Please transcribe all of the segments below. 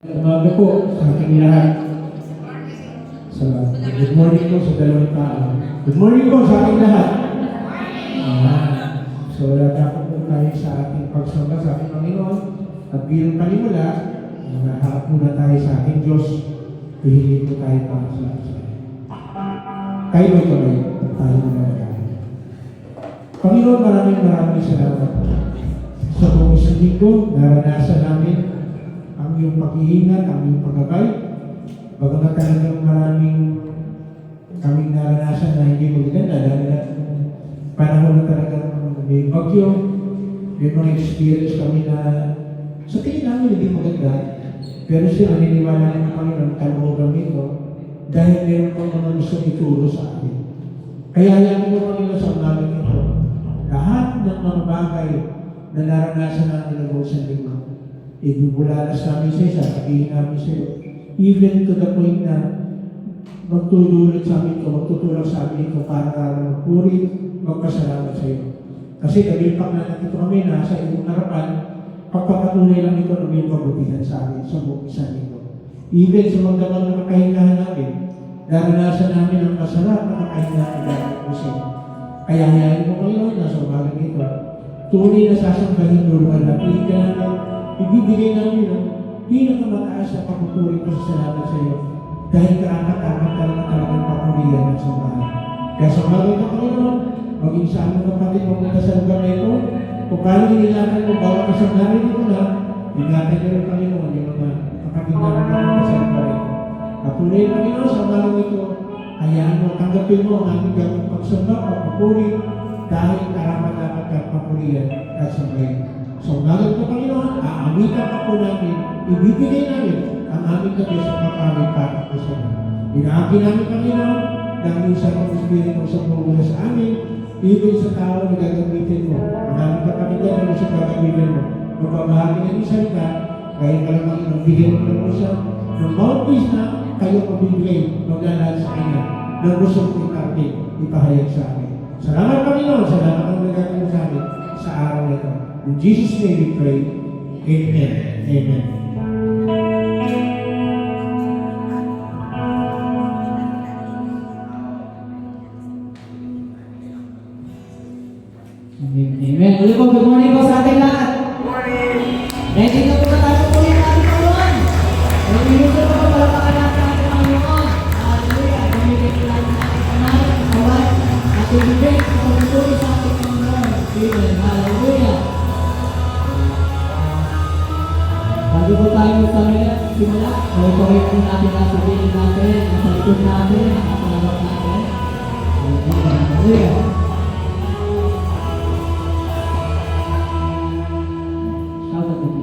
Umaga po sa ating lahat. Good morning po sa dalawang tao. Good morning po sa ating lahat. So, lalapit po tayo sa ating pagsamba sa ating Panginoon. At bilang panimula, nakaharap muna tayo sa ating Diyos. Hihingin po tayo para sa atin. Tayo ba ito ngayon? Tayo muna tayo. Panginoon, maraming salamat. Sa buong isang linggo, naranasan namin ang iyong pag-iingat, ang iyong paggabay. Bagamat talagang maraming kaming naranasan na hindi maganda dahil at panahon na talagang may bagyo, may mga experience kami na sa tingin namin hindi maganda. Pero siya naniniwala ng Panginoon, kalooban ito dahil meron pang mga gusto ituro sa akin. Kaya yan mo Panginoon sa umagang ito, lahat ng mga bagay na naranasan natin ng sa linggo, ibubulalas namin sa isa, sabihin namin sa iyo, even to the point na magtutulog sa amin ito, magtutulog sa amin ito para magpuri, magpasalamat sa iyo. Kasi kagilpak na nandito kami na sa iyong harapan, pagpapatunay lang ito ng iyong kabutihan sa amin sa buong isang ito. Even sa mga damang na makahingahan namin, naranasan namin ang masarap na makahingahan namin po sa iyo. Kaya hayaan mo Panginoon na sa umagang ito, tunay na sasambahin normal na pilihan namin, ibibigay namin ang pinakamataas na papupuri ko sa salamat sa iyo dahil karapat-dapat talagang papurihan at sambahan. Kaya sa mga ito, Panginoon, maging sa aming kapatid magpunta sa lugar na ito, kung paano inilakan mo bawat isang narinig mo na, ingatan niyo rin, Panginoon, yung mga kapatid na magpunta sa lugar na ito. Patuloy, Panginoon, sa mga ito, hayaan mo, tanggapin mo ang aming gawing pagsamba, papupuri, dahil karapat-dapat ka papurihan at sambahin. So, umagang ito, Panginoon, aamitan pa po namin, ibibigay namin ang aming gabi sa papawin para po sa mga. Inaagi namin, Panginoon, dahil sa mga Espiritu mo sa pumula sa amin, even sa tao na gagamitin mo. Ang aming kapatidan na sa gagamitin mo. Magpapahagi ng isang salita, kaya ka lang Panginoon, bigyan mo ng usa ng mouthpiece na kayo mabibigay, maglalahal sa kanya, ng gusto kong ipahayag sa amin. Salamat, Panginoon, salamat ang nagagawin sa amin sa araw na ito. In Jesus' name we pray. Amen. Amen. Amen. Ulit po, good morning po sa ating lahat. Good morning. Ready na po na tayo po yung ating Panginoon. Ang minuto po po pala natin ang Panginoon. Hallelujah. Gamitin po natin ang ating kamay, kawat, at ibigay sa pagpapuri sa ating Panginoon. Amen. Hallelujah. Bago po tayo simula, correct po natin ang sabihin natin, ang salikod natin, ang salawat natin. Hallelujah. Shout out to me.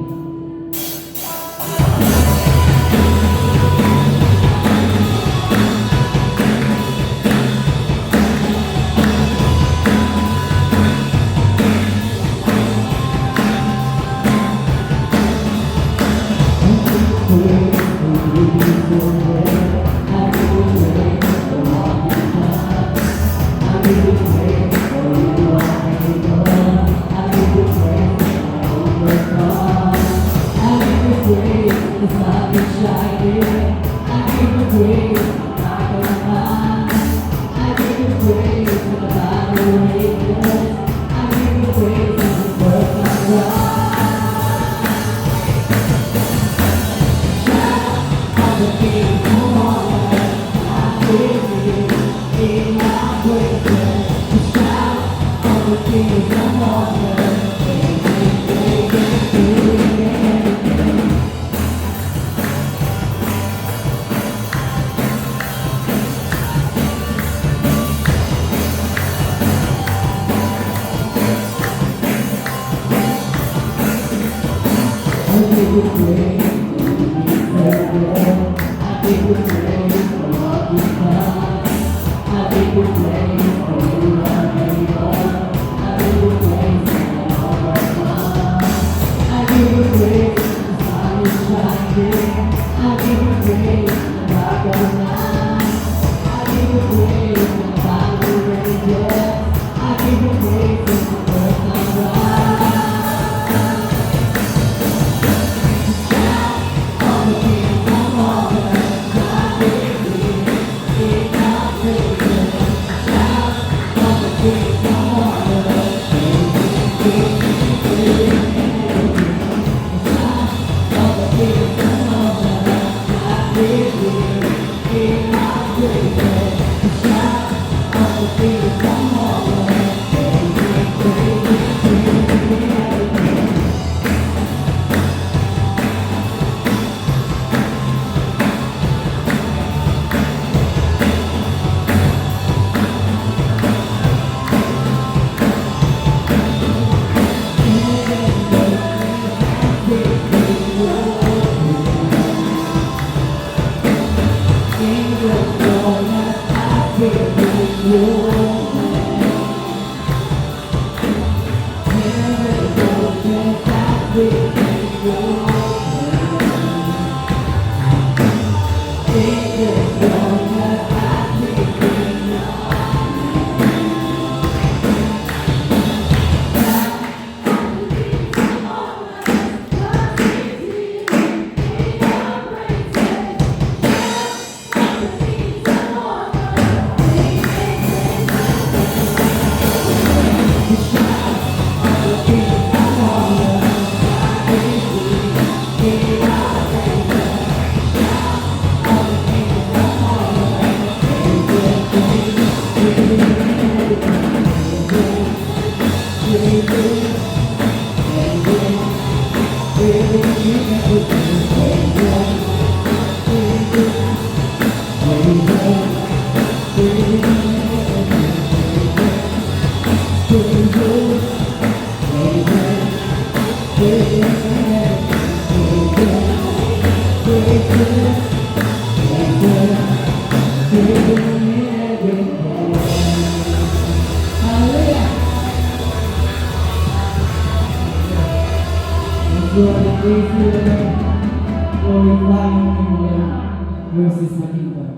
Versus Makita.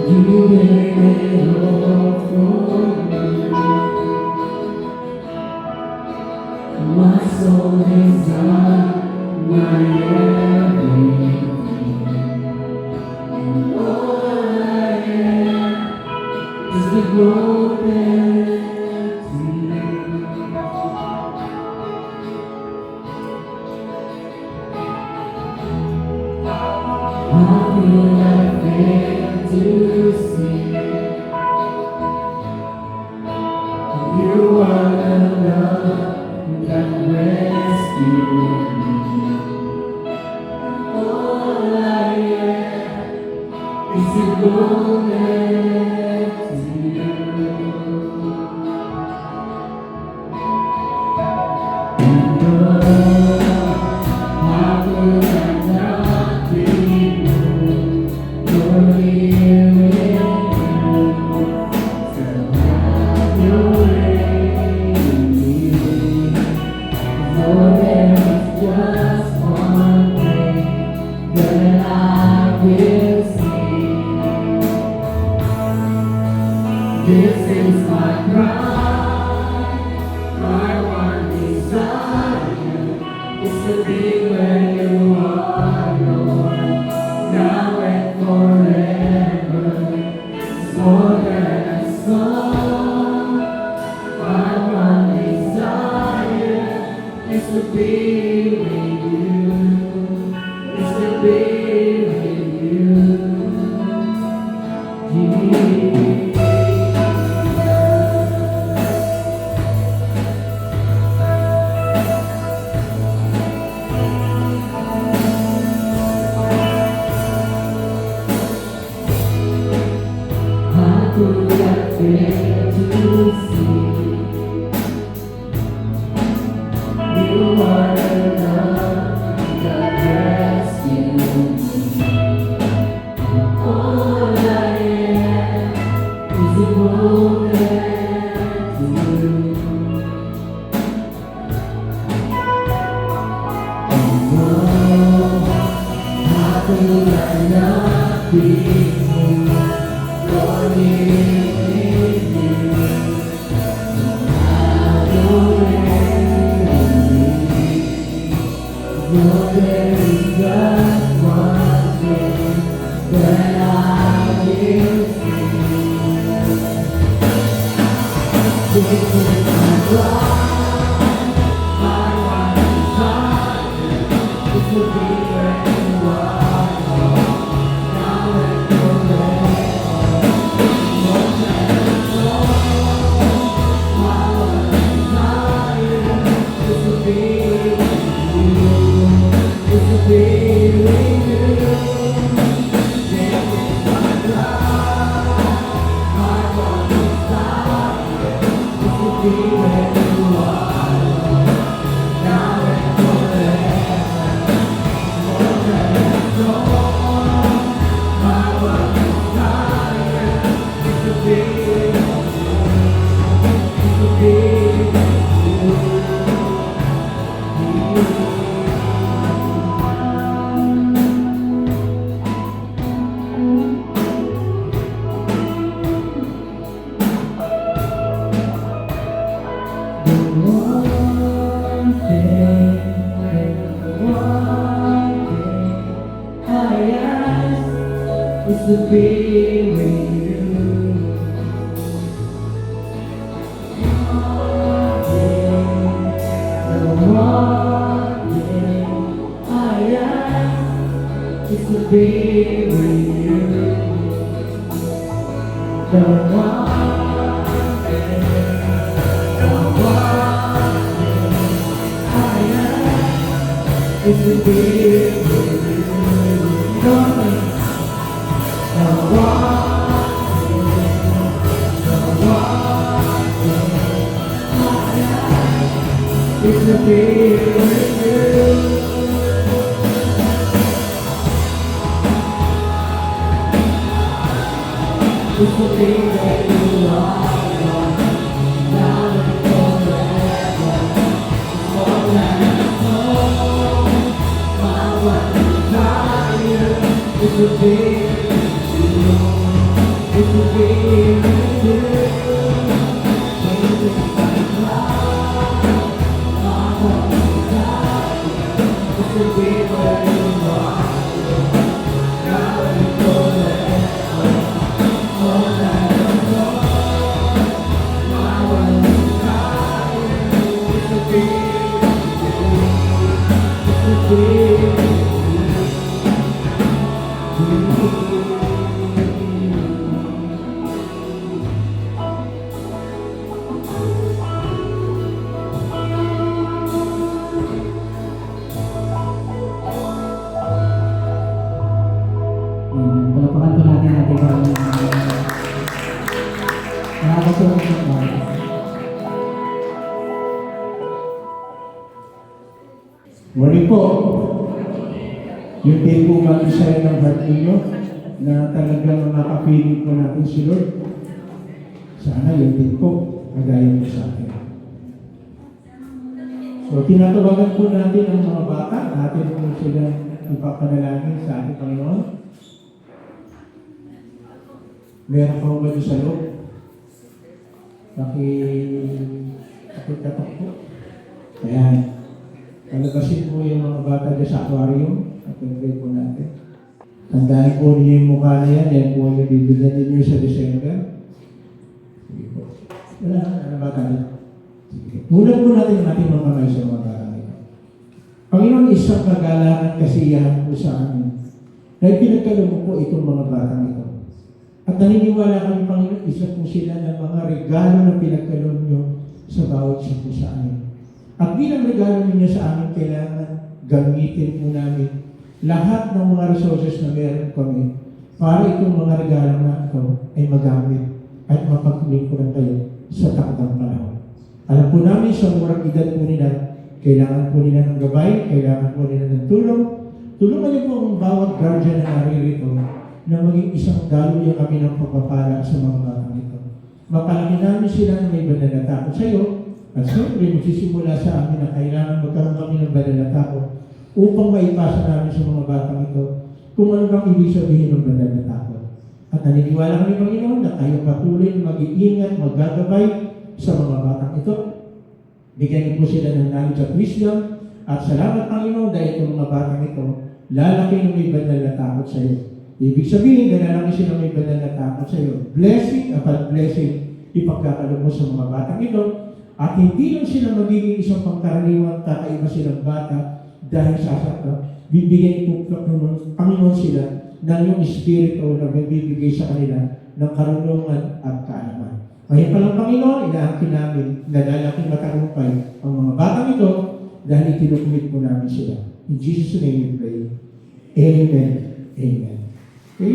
You made it all for me. My soul is on my everything. And all I am is devoted to you. How could I fail to see you are the love that rescued me? All I am is devoted to you. And how could I not be moved? You're here with you, so have your way in me. For there is just one thing that I will see. This is my cry, my one desire is to be where you are, Lord, now and forever. It's more than a song. My one desire is to be with you, is to be with you, Jesus. How could I fail to see you are Is to be with you. The one thing I ask is to be with you. The one thing I ask is to be with you. Nothing. It's to be with you. It's to be where you are, now and forever. More than I know, my one desire is to be with you. It's to be with you. Changing my life, my one desire is to be where you are, now and forever. More than I know, my one desire is to be with you. It's to be with you. Palapakan po natin ating nakakasulat ng mga. Morning po. Yung din po mag-isay ng heart ninyo na talagang makapiling po natin si Lord. Sana yung din po magaya mo sa akin. So, tinatawagan po natin ang mga bata. Atin po sila ipapanalangin sa ating Panginoon. Meron pa ba sa loob? Pakikatok po. Ayan. Palagasin po yung mga bata dyan sa aquarium at pag-pray po natin. Tandaan po niyo yung mukha na yan. Yan po yung bibigyan ninyo sa December. Sige po. Wala na bata dyan. Mulan po natin ang ating mga kamay sa mga bata nito. Panginoon, isang kagalangan kasiyahan po sa amin na ipinagkaloob po itong mga bata nito. At naniniwala kami, Panginoon, isa po sila ng mga regalo na pinagkaloob nyo sa bawat isa po sa amin. At bilang regalo ninyo sa amin, kailangan gamitin po namin lahat ng mga resources na meron kami para itong mga regalo na ito ay magamit at mapaglingkuran kayo sa takdang panahon. Alam po namin sa murang edad po nila, kailangan po nila ng gabay, kailangan po nila ng tulong. Tulungan niyo po ang bawat guardian na naririto na maging isang daluyan kami ng pagpapala sa mga batang ito. Mapalaki namin sila na may banal na takot sa iyo, at siyempre magsisimula sa amin na kailangan magkaroon kami ng banal na takot upang maipasa namin sa mga batang ito kung ano bang ibig sabihin ng banal na takot. At naniniwala kami, Panginoon, na kayo patuloy na mag-iingat, maggagabay sa mga batang ito. Bigyan niyo po sila ng knowledge at wisdom. At salamat, Panginoon, dahil itong mga batang ito, lalaki ng may banal na takot sa iyo. Ibig sabihin, lalaki sila may banal na takot sa iyo. Blessing upon blessing, ipagkakaloob mo sa mga batang ito. At hindi lang sila magiging isang pangkaraniwan, kakaiba silang bata dahil bibigyan po ng Panginoon sila ng yung Espiritu na magbibigay sa kanila ng karunungan at kaalaman. Ngayon pa lang, Panginoon, inaangkin namin na lalaking matagumpay ang mga batang ito dahil itinukumit po namin sila. In Jesus' name we pray. Amen. Amen. Okay?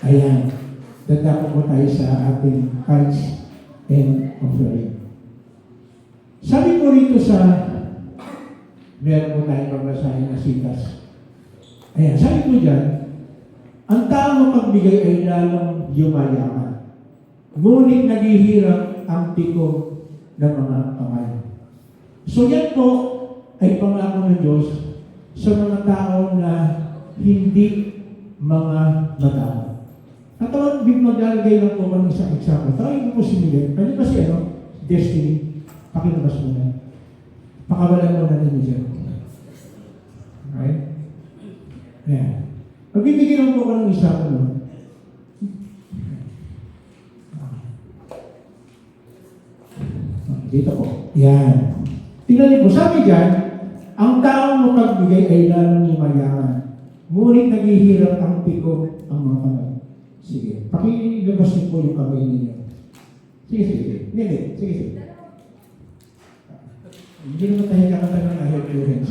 Ayan. Dadako po tayo sa ating tithes and offering. Sabi ko rito sa meron po tayong pagbasahin na sitas. Ayan, sabi ko dyan, ang taong mapagbigay ay lalong yumayaman. Ngunit naghihirap ang tiko ng mga kamay. So yan po ay pangako ng Diyos sa mga tao na hindi mga matao. At ako, maglalagay lang po ng isang example. Tawagin po si Miguel. Ano ba si Destiny? Pakilabas mo na. Pakawalan mo na ninyo dyan. Right? Ayan. Magbibigyan lang po ko ng isa ko. Dito po. Yan. Tingnan niyo po. Sabi dyan, ang taong mapagbigay ay lalong yumayaman. Ngunit naghihirap ang piko ang mga kamay. Sige. Pakilabas niyo po yung kamay ninyo. Sige, sige. Hindi. Sige, sige. Hindi naman tayo kakatagal na help your hands.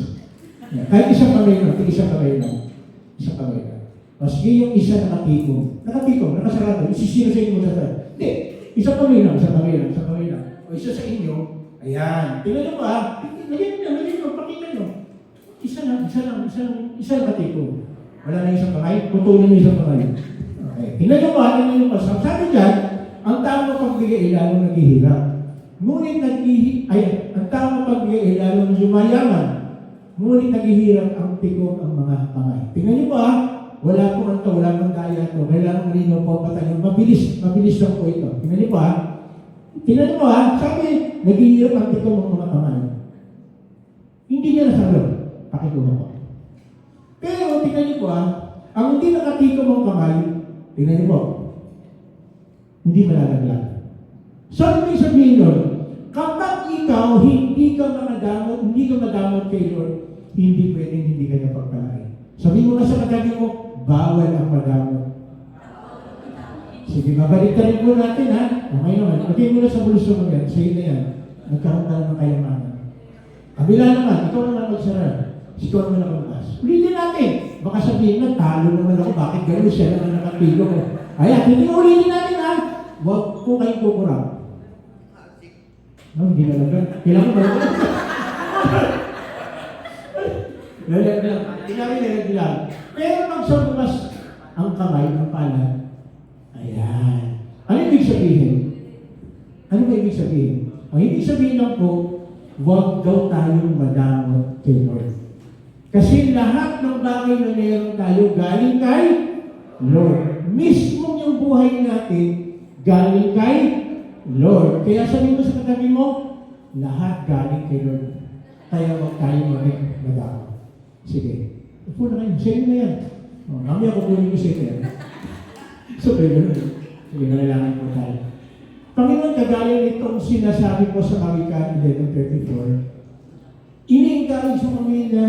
Yeah. Kahit isang kamay lang. Isang kamay lang. Isang kamay lang. O sige yung isa nakatiko. Nakatiko, nakasarado. Isisino sa inyo mo sa tayo. Hindi. Isang kamay lang. Isang kamay lang. Isang kamay lang. O isa sa inyo. Ayan. Tingnan nyo ba? Lagyan nyo. Pakita nyo. Isa nakatiko. Wala na isang kamay. Putulin nyo isang kamay. Okay. Tingnan nyo ba? Sabi dyan, ang tao mapagbigay ay lalong naghihirap. Ngunit ang tao mapagbigay ay lalong yumayaman. Ngunit naghihirap ang tiko ang mga kamay. Tingnan nyo ba? Wala po ang wala pang daya ito. Kailangan malinaw po patayo. Mabilis lang po ito. Tingnan nyo ba? Tingnan nyo ba? Sabi, naghihirap ang tiko ang mga kamay. Hindi niya nasagot. Pakikuha ko. Pero tingnan nyo ba? Ang hindi nakatiko ang kamay, tingnan nyo po. Hindi malalaglag. So, ano yung sabihin doon? Kapag ikaw hindi ka madamot kay Lord, hindi pwedeng hindi ka niya pagpalain. Sabihin mo na sa katabi mo, bawal ang madamot. Sige, babalik ka rin po natin, ha? Okay naman. Lagay mo na sa bulso mo yan. Sa'yo na yan. Nagkaroon ka ng kayamanan. Kabila naman, ikaw naman magsara. Ikaw naman nakabukas. Ulitin natin. Baka sabihin na, talo naman ako. Bakit gano'n siya naman nakapilo ko? Ayan, hindi ulitin natin, ha? Huwag po kayong kukurang. No, hindi na lang. Kailangan ba? Lalagyan. Pero pag sa bukas ang kamay, ang palad, ayan. Ano ibig sabihin? Ano ba ibig sabihin? Ang ibig sabihin lang po, huwag daw tayong madamot kay Lord. Kasi lahat ng bagay na meron tayo galing kay Lord. Mismo yung buhay natin galing kay Lord. Kaya sabihin mo sa katabi mo, lahat galing kay Lord. Kaya huwag tayong madamot. Sige. Upo na kayo. Sige na yan. Mamaya ko kunin ko siya. So, pwede. Sige, nalailangan po tayo. Panginoon, kagaya nitong sinasabi ko sa Kawikaan 11:34, ini-encourage mo kami na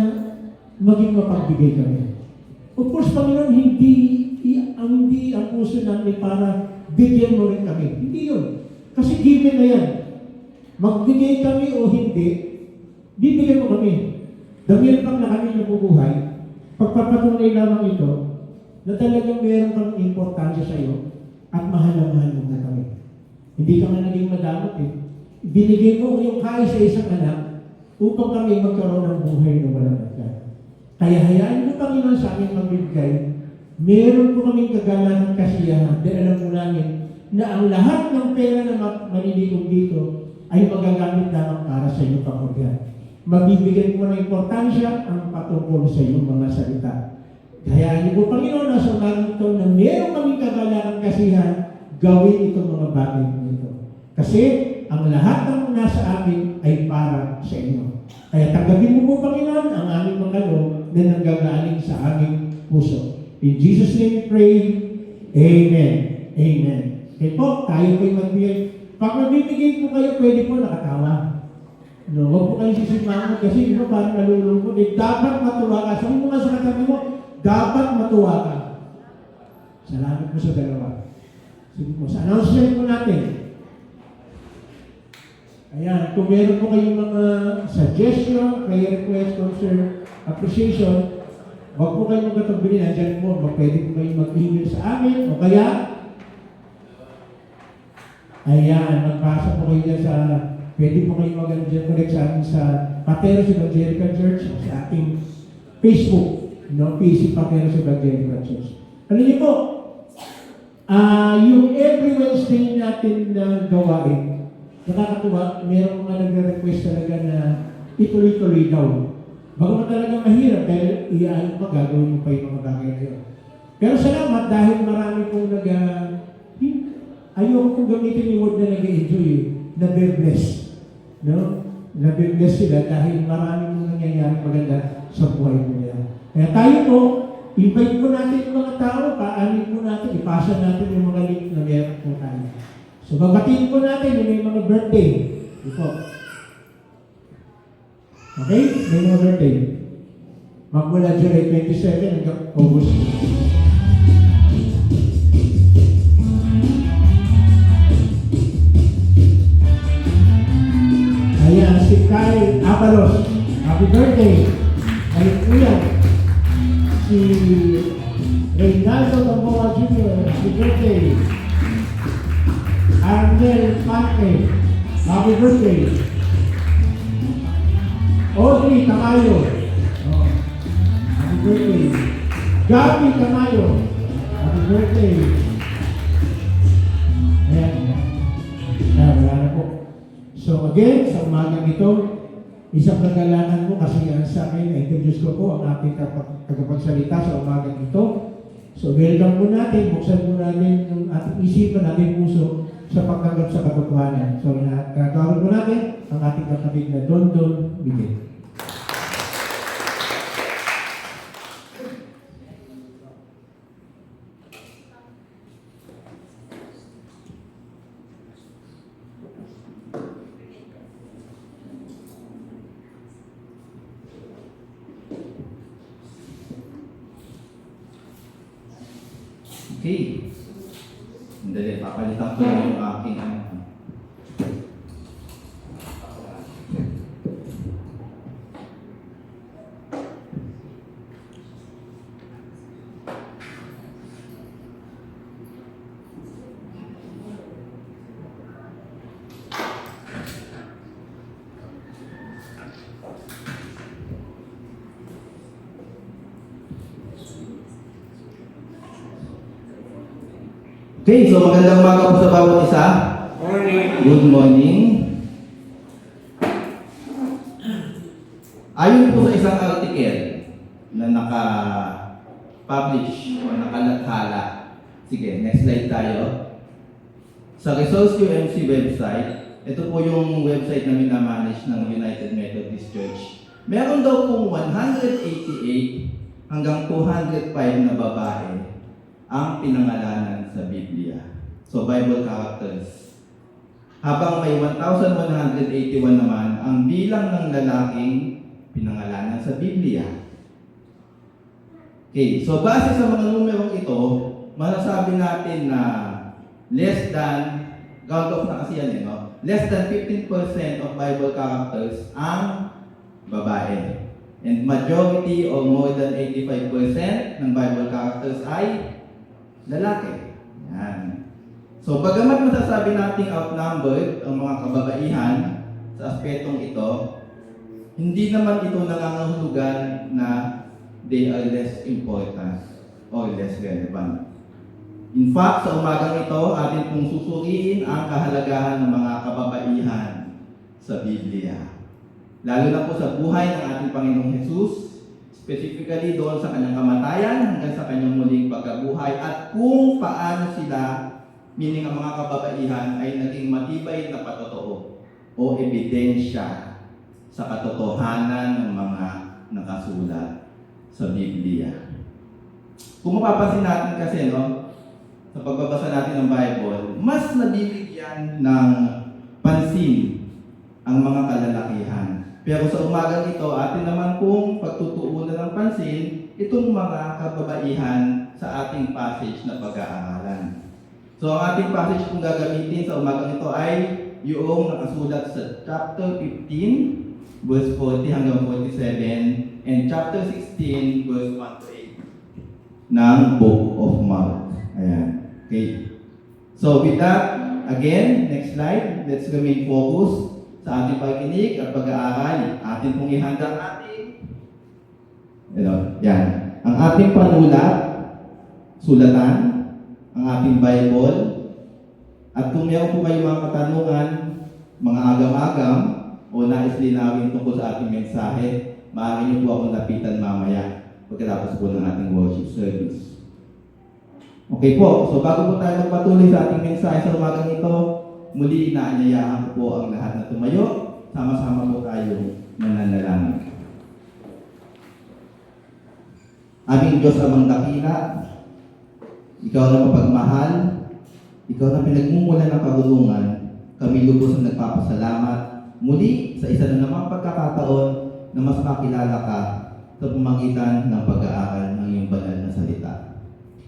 maging mapagbigay kami. Of course, Panginoon, hindi ang puso namin para bigyan mo rin kami. Hindi yun. Kasi given na yan. Magbigay kami o hindi, bibigyan mo kami. Dahil pang na kami nabubuhay, pagpapatunay lamang ito, na talagang meron kang importansya sa iyo at mahal-mahal mo na kami. Hindi ka man naging madamot eh. Binigay mo yung kaya sa isang anak upang kami magkaroon ng buhay na walang hanggan. Kaya hayaan mo Panginoon sa amin magbigay. Meron po kaming kagalahan kasiyahan dahil alam mo namin na ang lahat ng pera na malilikom dito ay magagamit lamang para sa iyong pamilya. mabibigyan mo ng importansya ang patungkol sa iyong mga salita. Kaya niyo po, Panginoon, nasa umagang ito na meron kaming kagalakan kasihan, gawin itong mga bagay nito. Kasi ang lahat ng nasa amin ay para sa inyo. Kaya tanggapin mo po, Panginoon, ang aming mga loob na nanggagaling sa aming puso. In Jesus' name we pray. Amen. Amen. Kaya po, tayo po'y magbigay. Pag magbibigay po kayo, pwede po nakatawa. No, huwag po kayo sisimangot kasi iba parang nalulungkot. Dapat matuwa ka. Sabi mo nga sa katabi mo, dapat matuwa ka. Salamat po sa dalawa. Sige po, sa announcement po natin. Ayan, kung meron po kayong mga suggestion, prayer request, concern, appreciation, huwag po kayong magkatabi. Nandiyan po, pwede po kayong mag-email sa amin o kaya ayan, magbasa po kayo dyan sa, pwede po kayo mag-connect sa amin sa Pateros Evangelical Church, sa ating Facebook, no? PC Pateros Evangelical Church. Alam niyo po, yung every Wednesday natin na gawain, nakakatuwa, mayroong mga nagre-request talaga na ituloy-tuloy daw. Bagaman talaga mahirap dahil iaan pa, gagawin mo pa yung mga bagay na yun. Pero salamat dahil marami pong ayaw kong gamitin yung word na nag-enjoy, na-bless. No? Na-bless sila dahil marami pong nangyayari maganda sa buhay mo nila. Kaya tayo po, invite po natin yung mga tao, paanin po natin, ipasa natin yung mga link na meron po tayo. So, babatiin po natin yung may mga birthday. Ito. Okay? May mga birthday. Magmula July 27 hanggang August. Ayan, si Kyle Avalos. Happy birthday. Ay, Kuya. Si Reynaldo Gamboa Jr. Happy birthday. Arnel Pante, happy birthday. Audrey Tamayo, happy birthday. Gabi Tamayo, happy birthday. Ayan. Wala na po. So again, sa umagang ito, isang kagalakan ko kasi sa akin, na-introduce ko po ang ating tagapagsalita sa umagang ito. So welcome po natin, buksan po natin yung ating isipan, ating puso, sa pagtanggap sa katotohanan. So, gagawin po natin ang ating kapatid na Don Miguel. Okay. Hindi, papalitan ko yung aking Okay, so magandang umaga po sa bawat isa. Morning. Good morning. Ayon po sa isang article na naka-publish o nakalathala. Sige, next slide tayo. Sa Resource UMC website, ito po yung website na minamanage ng United Methodist Church. Meron daw pong 188 hanggang 205 na babae ang pinangalanan sa Biblia. So, Bible characters. Habang may 1,181 naman ang bilang ng lalaking pinangalanan sa Biblia. Okay, so base sa mga numerong ito, masasabi natin na less than, count off na kasi yan no? Less than 15% of Bible characters ang babae. And majority or more than 85% ng Bible characters ay lalaki. Yan. So, bagamat masasabi nating outnumbered ang mga kababaihan sa aspetong ito, hindi naman ito nangangahulugan na they are less important or less relevant. In fact, sa umagang ito, atin pong susuriin ang kahalagahan ng mga kababaihan sa Biblia. Lalo na po sa buhay ng ating Panginoong Jesus, specifically doon sa kanyang kamatayan hanggang sa kanyang muling pagkabuhay at kung paano sila, meaning ang mga kababaihan, ay naging matibay na patotoo o ebidensya sa katotohanan ng mga nakasulat sa Biblia. Kung mapapansin natin kasi, sa pagbabasa natin ng Bible, mas nabibigyan ng pansin ang mga kalalakihan. Pero sa umagang ito, atin naman kung pagtutuunan ng pansin itong mga kababaihan sa ating passage na pag-aaralan. So ang ating passage kung gagamitin sa umagang ito ay yung nakasulat sa chapter 15, verse 40 hanggang 47, and chapter 16, verse 1 to 8 ng Book of Mark. Ayan. Okay. So with that, again, next slide, let's remain focused sa ating pagkinig at pag-aaral. Atin pong ihanda ang ating, yan, ang ating panulat, sulatan, ang ating Bible, at kung meron po kayo mga katanungan, mga agam-agam, o nais linawin tungkol sa ating mensahe, maaari niyo po akong lapitan mamaya pagkatapos po ng ating worship service. Okay po, so bago po tayo magpatuloy sa ating mensahe sa umagang ito, muli inaanyayahan ko po ang lahat na tumayo, sama-sama po tayo mananalangin. Aming Diyos amang dakila, Ikaw na mapagmahal, Ikaw na pinagmumulan ng kahulungan, kami lubos ang nagpapasalamat muli sa isa na namang pagkakataon na mas makilala ka sa pamagitan ng pag-aaral ng iyong banal na salita.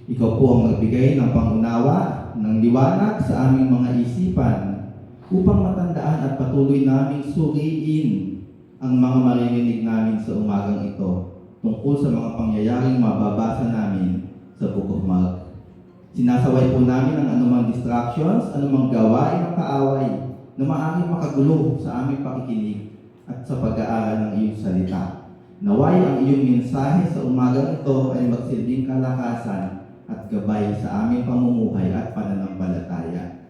Ikaw po ang magbigay ng pangunawa, ng liwanag sa aming mga isipan upang matandaan at patuloy naming suriin ang mga maririnig namin sa umagang ito tungkol sa mga pangyayaring mababasa namin sa Book of Mark. Sinasaway po namin ang anumang distractions, anumang gawain ng kaaway na maaaring makagulo sa aming pakikinig at sa pag-aaral ng iyong salita. Naway ang iyong mensahe sa umagang ito ay magsilbing kalakasan at gabay sa aming pamumuhay at pananampalataya.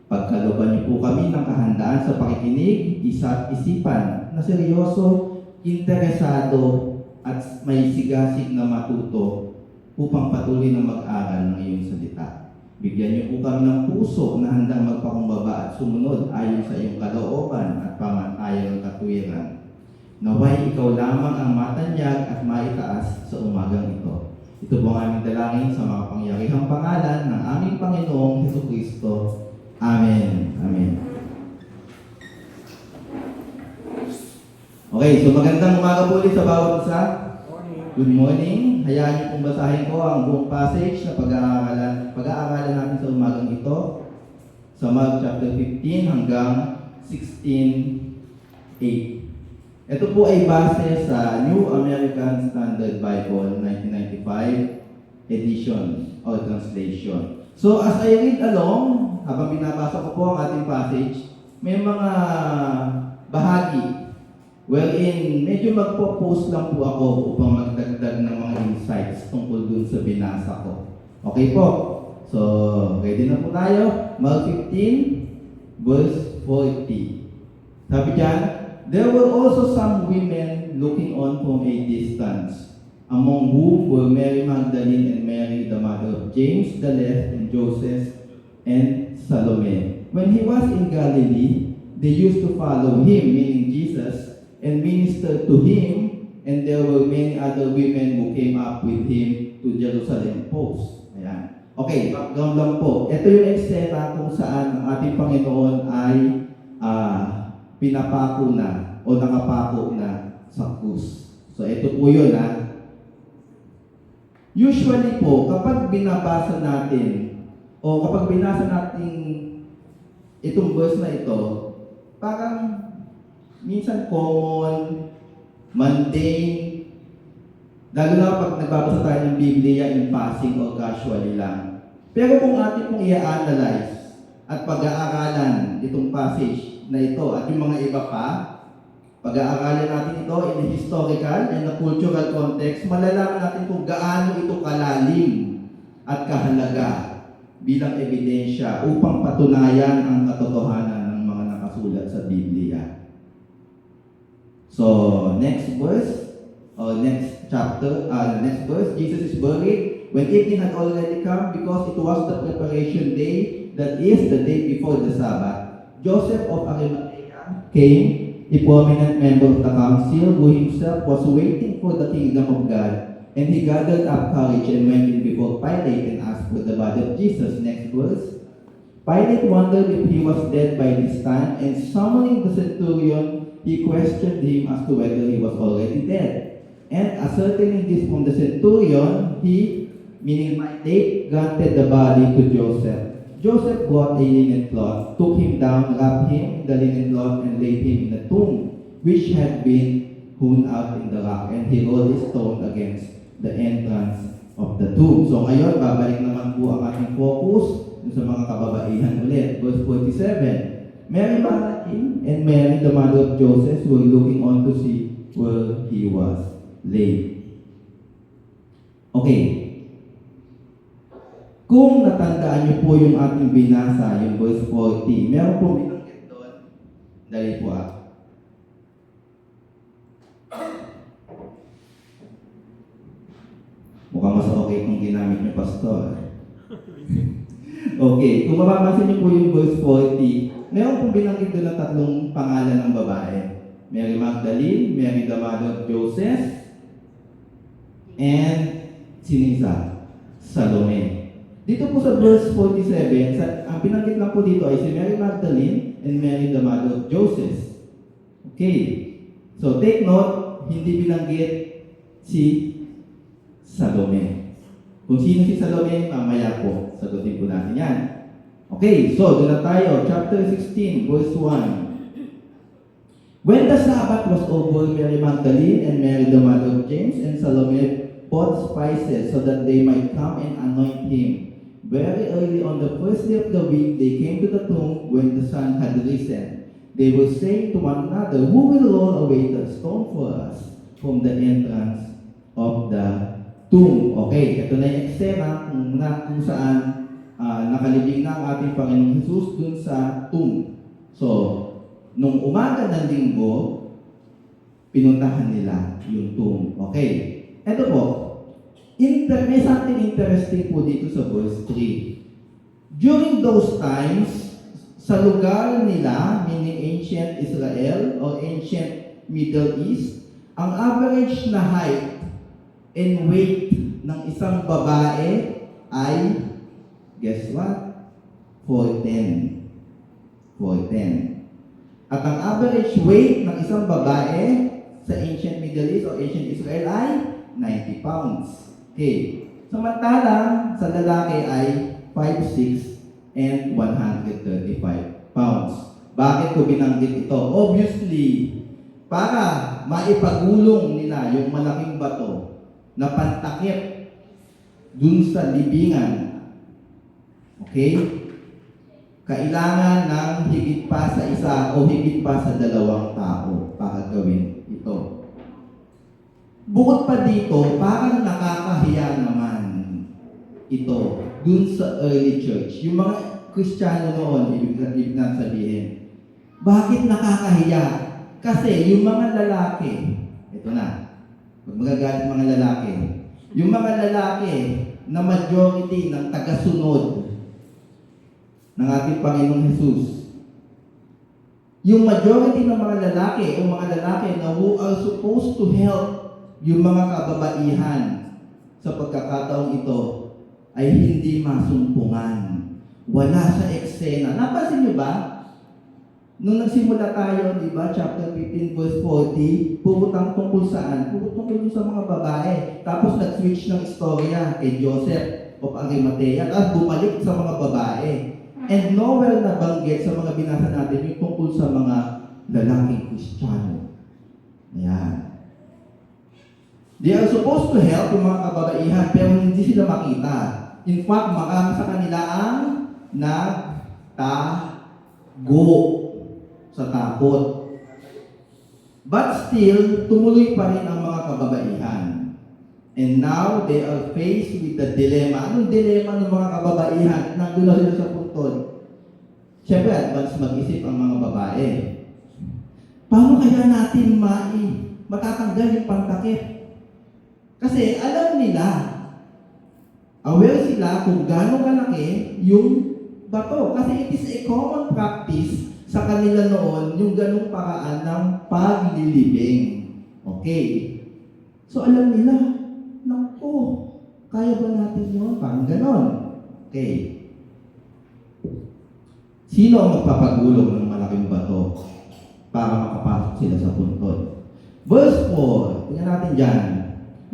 Pagkalooban niyo po kami ng kahandaan sa pakikinig, isa't isipan na seryoso, interesado, at may sigasig na matuto upang patuloy na mag-aral ng iyong salita. Bigyan niyo po kami ng puso na handang magpakumbaba at sumunod ayon sa iyong kalooban at pamantayan ng katwiran. Naway ikaw lamang ang matanyag at maitaas sa umagang ito. Ito po ang aming dalangin sa mga pangyarihang pangalan ng aming Panginoong Jesucristo. Amen. Amen. Okay, so magandang umaga po ulit sa bawat isa. Good morning. Hayaan niyo pong basahin ko ang buong passage na pag-aaralan natin sa umagang ito sa Mark chapter 15 hanggang 16:8. Ito po ay base sa New American Standard Bible 1995 edition or translation. So as I read along, habang binabasa ko po ang ating passage, may mga bahagi wherein medyo magpo-post lang po ako upang magdagdag ng mga insights tungkol dun sa binasa ko. Okay po? So, ready na po tayo? Mark 15, verse 40. Sabi dyan, there were also some women looking on from a distance, among whom were Mary Magdalene and Mary, the mother of James the Less and Joseph and Salome. When he was in Galilee, they used to follow him, meaning Jesus, and minister to him, and there were many other women who came up with him to Jerusalem post. Ayan. Okay, background lang po. Ito yung eksena kung saan ang ating Panginoon ay pinapako na o nakapako na sa krus. So ito po yun Usually po, kapag binabasa natin o kapag binasa natin itong verse na ito, parang minsan common, mundane, lalo na pag nagbabasa tayo ng Biblia in passing or casually lang. Pero kung atin pong i-analyze at pag-aaralan itong passage na ito at yung mga iba pa, pag-aaralan natin ito in a historical and a cultural context, malalaman natin kung gaano ito kalalim at kahalaga bilang ebidensya upang patunayan ang katotohanan ng mga nakasulat sa Biblia. So, next verse, or next chapter, next verse, Jesus is buried when evening had already come because it was the preparation day, that is, the day before the Sabbath. Joseph of Arimathea came, a prominent member of the council, who himself was waiting for the kingdom of God, and he gathered up courage and went in before Pilate and asked for the body of Jesus. Next verse. Pilate wondered if he was dead by this time, and summoning the centurion, he questioned him as to whether he was already dead. And ascertaining this from the centurion, he, meaning Pilate, granted the body to Joseph. Joseph brought a linen cloth, took him down, wrapped him in the linen cloth, and laid him in a tomb, which had been hewn out in the rock, and he rolled a stone against the entrance of the tomb. So ngayon, babalik naman po ang ating focus sa mga kababaihan ulit. Verse 47. Mary Magdalene and Mary, the mother of Joseph, were looking on to see where he was laid. Okay. Kung natandaan niyo po yung ating binasa, yung verse 40, meron po binanggit doon. Dali po Mukhang mas okay kung ginamit niyo, Pastor. Okay, kung mapapansin niyo po yung verse 40, meron pong binanggit doon ng tatlong pangalan ng babae. Mary Magdalene, Mary the mother of Joseph, and sinisa, Salome. Dito po sa verse 47, ang binanggit lang po dito ay si Mary Magdalene and Mary the mother of Joseph. Okay, so take note, hindi binanggit si Salome. Kung sino si Salome, mamaya po, sagutin po natin yan. Okay, so doon na tayo. Chapter 16, verse 1. When the Sabbath was over, Mary Magdalene and Mary the mother of James and Salome bought spices so that they might come and anoint him. Very early on the first day of the week, they came to the tomb when the sun had risen. They were saying to one another, "Who will roll away the stone for us from the entrance of the tomb?" Okay, ito na yung eksena kung saan nakalibing na ang ating Panginoong Jesus dun sa tomb. So, nung umaga ng linggo, pinuntahan nila yung tomb. Okay, ito po, may something interesting po dito sa verse 3. During those times, sa lugar nila, meaning ancient Israel or ancient Middle East, ang average na height and weight ng isang babae ay, guess what? 4'10". 4'10". At ang average weight ng isang babae sa ancient Middle East o ancient Israel ay 90 pounds. Okay. Samantalang sa lalaki ay 5'6" and 135 pounds. Bakit ko binanggit ito? Obviously, para maipagulong nila yung malaking bato na pantakip dun sa libingan. Okay? Kailangan ng higit pa sa isa o higit pa sa dalawang tao para gawin ito. Bukod pa dito, parang nakakahiya naman ito dun sa early church. Yung mga Kristiyano noon, ibig na sabihin, bakit nakakahiya? Kasi yung mga lalaki, ito na, pag magagalit mga lalaki, yung mga lalaki na majority ng tagasunod ng ating Panginoong Jesus, yung majority ng mga lalaki o mga lalaki na who are supposed to help yung mga kababaihan sa pagkakataong ito ay hindi masumpungan. Wala sa eksena. Napansin niyo ba? Nung nagsimula tayo, di ba, chapter 15, verse 40, puputang tungkol saan? Puputang sa mga babae. Tapos nag-switch ng istorya kay Joseph of Arimathea, at bumalik sa mga babae. And nowhere na banggit sa mga binasa natin yung tungkol sa mga lalaking Kristiyano. Ayan. They are supposed to help yung mga kababaihan, pero hindi sila makita. In fact, marami sa kanila ang nagtago sa takot. But still, tumuloy pa rin ang mga kababaihan. And now, they are faced with the dilemma. Anong dilemma ng mga kababaihan? Nandun na sila sa puntod. Siyempre, advance mag-isip ang mga babae. paano kaya natin matatanggal yung pantakip? Kasi alam nila, aware sila kung gaano kalaki yung bato. Kasi it is a common practice sa kanila noon yung ganung paraan ng paglilibing. Okay. So alam nila, naku, kaya ba natin yun? Parang ganon. Okay. Sino ang magpapagulong ng malaking bato para makapasok sila sa puntod? Verse 4, tingnan natin dyan.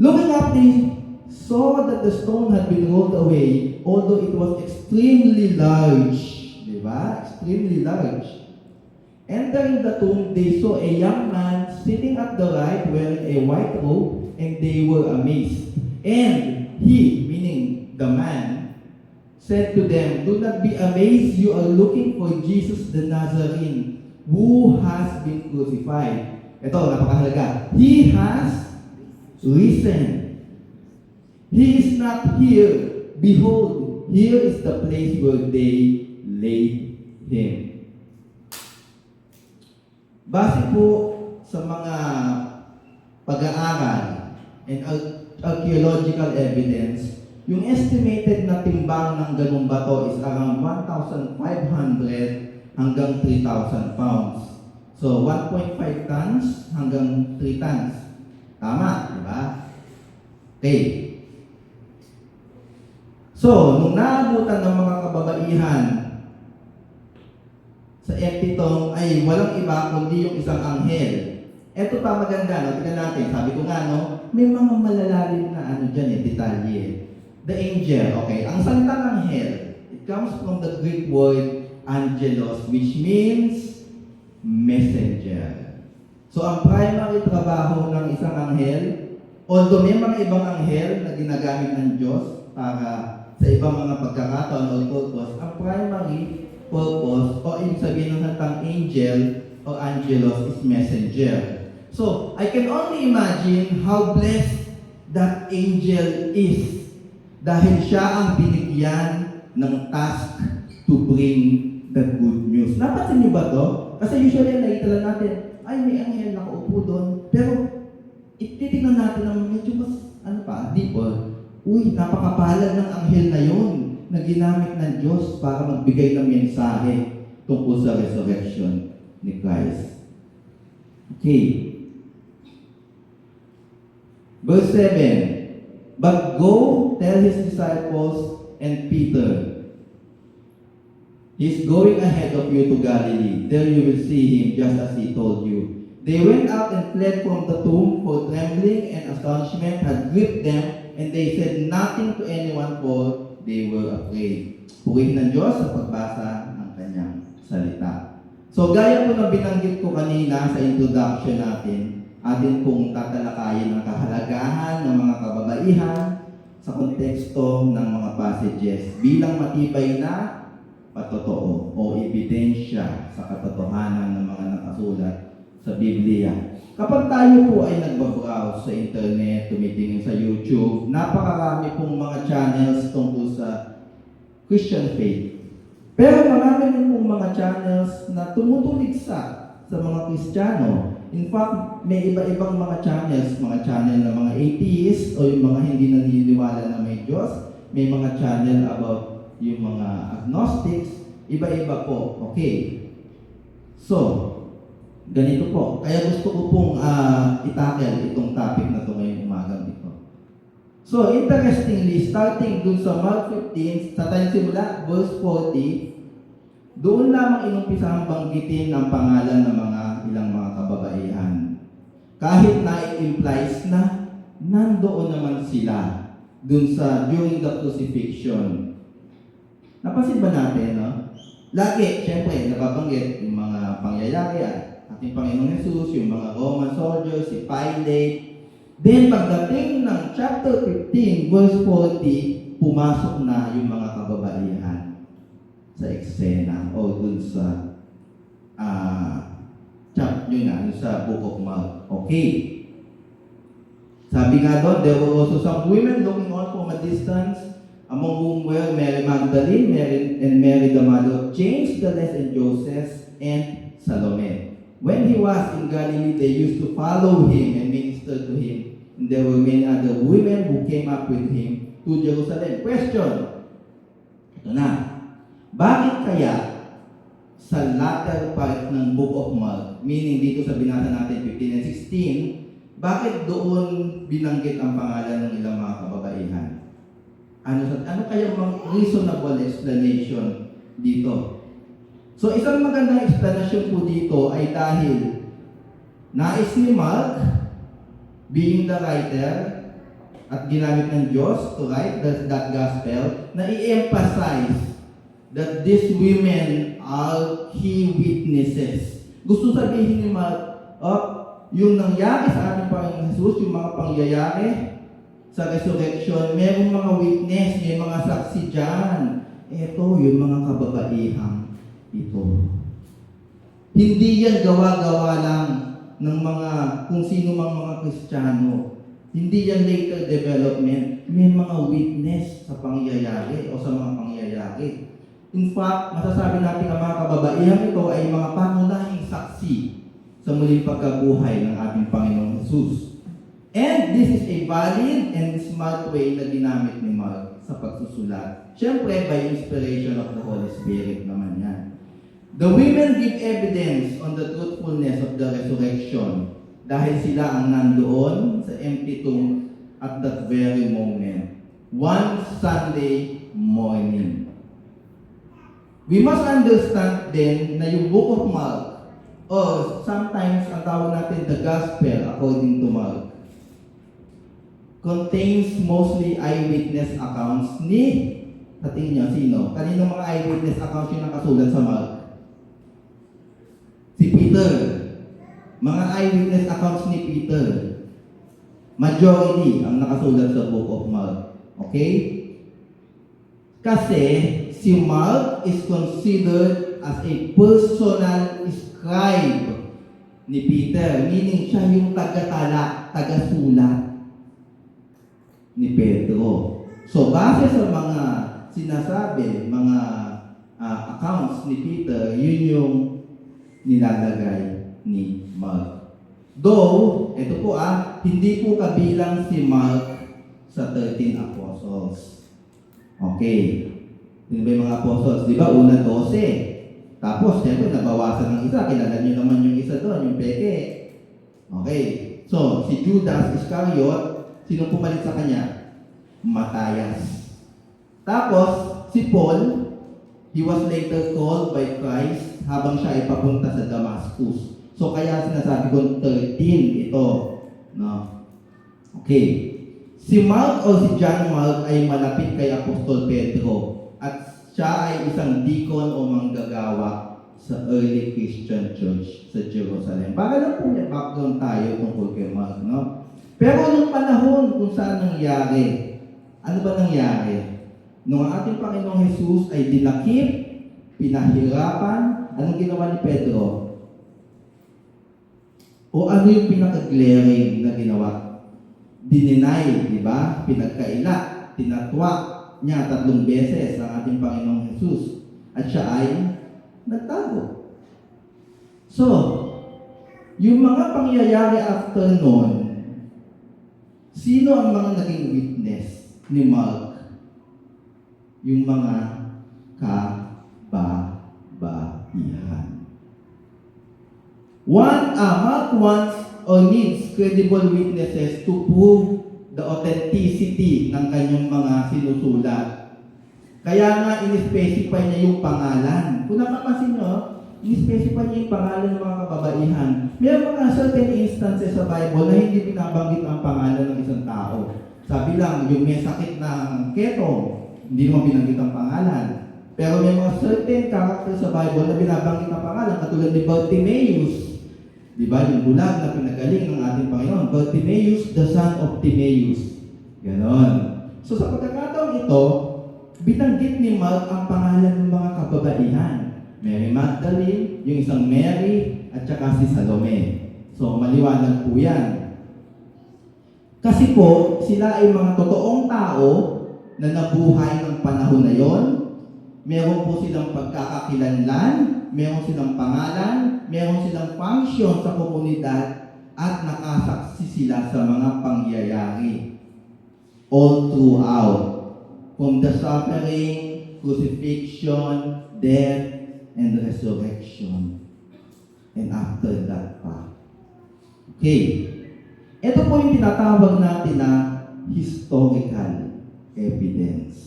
Looking up, they saw that the stone had been rolled away, although it was extremely large. Diba? Extremely large. Entering the tomb, they saw a young man sitting at the right wearing a white robe, and they were amazed. And he, meaning the man, said to them, "Do not be amazed, you are looking for Jesus the Nazarene, who has been crucified." Ito, napakahalaga. He has risen. He is not here. Behold, here is the place where they laid him. Base po sa mga pag-aaral and archaeological evidence, yung estimated na timbang ng ganung bato is around 1,500 hanggang 3,000 pounds. So, 1.5 tons hanggang 3 tons. Tama, di ba? Okay. So, nung naabutan ng mga kababaihan sa empty tomb ay walang iba kundi yung isang anghel. Ito pa maganda, no? Tignan natin. Sabi ko nga, no? May mga malalalim na detalye. The angel, okay. Ang salitang anghel, it comes from the Greek word angelos, which means messenger. So, ang primary trabaho ng isang anghel, although may mga ibang anghel na ginagamit ng Diyos para sa ibang mga pagkakataon o purpose, ang primary purpose o ibig sabihin ng salitang angel o angelos is messenger. So, I can only imagine how blessed that angel is. Dahil siya ang binigyan ng task to bring the good news. Napansin niyo ba to? Kasi usually nakita lang natin, ay may anghel nakaupo doon. Pero ititignan natin ng medyo mas, deeper. Uy, napakapalad ng anghel na yun na ginamit ng Diyos para magbigay ng mensahe tungkol sa resurrection ni Christ. Okay. Verse 7. But go tell his disciples and Peter, he's going ahead of you to Galilee. There you will see him just as he told you. They went out and fled from the tomb, for trembling and astonishment had gripped them, and they said nothing to anyone, for they were afraid. Purihin ng Diyos sa pagbasa ng kanyang salita. So gaya po na binanggit ko kanina sa introduction natin, atin pong tatalakayin ang kahalagahan ng mga kababaihan sa konteksto ng mga passages bilang matibay na patotoo o ebidensya sa katotohanan ng mga nakasulat sa Biblia. Kapag tayo po ay nagbabrowse sa internet, tumitingin sa YouTube, napakarami pong mga channels tungkol sa Christian faith. Pero marami din pong mga channels na tumutuligsa sa mga Kristiyano. In fact, may iba-ibang mga channel na mga atheists o yung mga hindi naniniwala na may Diyos. May mga channel about yung mga agnostics. Iba-iba po. Okay. So, ganito po. Kaya gusto ko pong itakel itong topic na ito ngayong umagang ito. So, interestingly, starting dun sa Mark 15, sa tayong simula, verse 40, doon lamang inumpisang banggitin ang pangalan ng mga ilang mga kababaihan. Kahit na it implies na nandoon naman sila dun sa during the crucifixion. Napansin ba natin, no? Lagi, syempre, nababanggit yung mga pangyayari ating Panginoong Jesus, yung mga Roman soldiers, si Pilate. Then, pagdating ng chapter 15, verse 40, pumasok na yung mga kababaihan sa eksena o dun sa sa Book of Mark. Okay. Sabi nga doon, there were also some women looking on from a distance, among whom were Mary Magdalene, Mary the mother of James the Less and Joseph, and Salome. When he was in Galilee, they used to follow him and minister to him. And there were many other women who came up with him to Jerusalem. Question. Ito na. Bakit kaya sa latter part ng Book of Mark, meaning dito sa binasa natin 15 and 16, bakit doon binanggit ang pangalan ng ilang mga kababaihan? Ano kaya bang reasonable explanation dito? So isang magandang explanation po dito ay dahil nais ni Mark, being the writer at ginamit ng Diyos to write that gospel, na i-emphasize that these women are key witnesses. Gusto sabihin ni Mark, yung nangyari sa ating Panginoon Jesus, yung mga pangyayari sa resurrection, mayroong mga witness, may mga saksi dyan. Ito, yung mga kababaihang ito. Hindi yan gawa-gawa lang ng mga, kung sino mang mga Kristiyano. Hindi yan later development. May mga witness sa pangyayari o sa mga pangyayari. In fact, masasabi natin ang mga kababaihang ito ay mga pangunahing saksi sa muling pagkabuhay ng ating Panginoong Jesus. And this is a valid and smart way na ginamit ni Mark sa pagsusulat. Siyempre, by inspiration of the Holy Spirit naman yan. The women give evidence on the truthfulness of the resurrection dahil sila ang nandoon sa empty tomb at that very moment. One Sunday morning. We must understand then na yung Book of Mark, or sometimes ang tawag natin the Gospel according to Mark, contains mostly eyewitness accounts ni, sa tingin niyo, sino? Kaninong mga eyewitness accounts yung nakasulat sa Mark? Si Peter. Mga eyewitness accounts ni Peter. Majority ang nakasulat sa Book of Mark. Okay? Kasi si Mark is considered as a personal scribe ni Peter. Meaning siya yung tagatala, tagasulat ni Pedro. So, base sa mga sinasabi, mga accounts ni Peter, yun yung nilalagay ni Mark. Though, ito po hindi po kabilang si Mark sa 13 apostles. Okay. Sino ba yung mga apostles? Di ba? Una 12. Tapos, siyempre, nabawasan ng isa. Kilala nyo naman yung isa doon, yung peke. Okay. So, si Judas Iscariot, sino pumalit sa kanya? Matthias. Tapos, si Paul, he was later called by Christ habang siya ay papunta sa Damascus. So, kaya sinasabi ko 13 ito. No? Okay. Si Mark o si John Mark ay malapit kay Apostol Pedro at siya ay isang deacon o manggagawa sa early Christian church sa Jerusalem. Para lang po may background tayo tungkol kay Mark, no? Pero nung panahon kung saan nangyari, ano ba nangyari? Nung ang ating Panginoong Jesus ay dinakip, pinahirapan, anong ginawa ni Pedro? O ano yung pinaka-glaring na ginawa? Dininay, di ba? Pinagkaila, tinatwa niya 3 beses ang ating Panginoong Jesus. At siya ay nagtago. So, yung mga pangyayari after noon, sino ang mga naging witness ni Mark? Yung mga kababaihan. Mark wants or needs credible witnesses to prove the authenticity ng kanyang mga sinusulat. Kaya nga, in-specify niya yung pangalan. Kung napapansin nyo, in-specify niya yung pangalan ng mga kababaihan. May mga certain instances sa Bible na hindi binabanggit ang pangalan ng isang tao. Sabi lang, yung may sakit ng ketong, hindi mo binanggit ang pangalan. Pero may mga certain characters sa Bible na binabanggit ang pangalan, katulad ni Bartimaeus. Diba? Yung bulag na pinagaling ng ating Panginoon. Bartimaeus, the son of Timaeus. Ganon. So sa pagkakataon ito, binanggit ni Mark ang pangalan ng mga kababaihan. Mary Magdalene, yung isang Mary, at saka si Salome. So maliwanag po yan. Kasi po, sila ay mga totoong tao na nabuhay ng panahon na yon. Meron po silang pagkakakilanlan, meron silang pangalan, meron silang function sa komunidad at nakasaksi sila sa mga pangyayari. All throughout, from the suffering, crucifixion, death, and resurrection. And after that pa. Okay. Ito po yung tinatawag natin na historical evidence.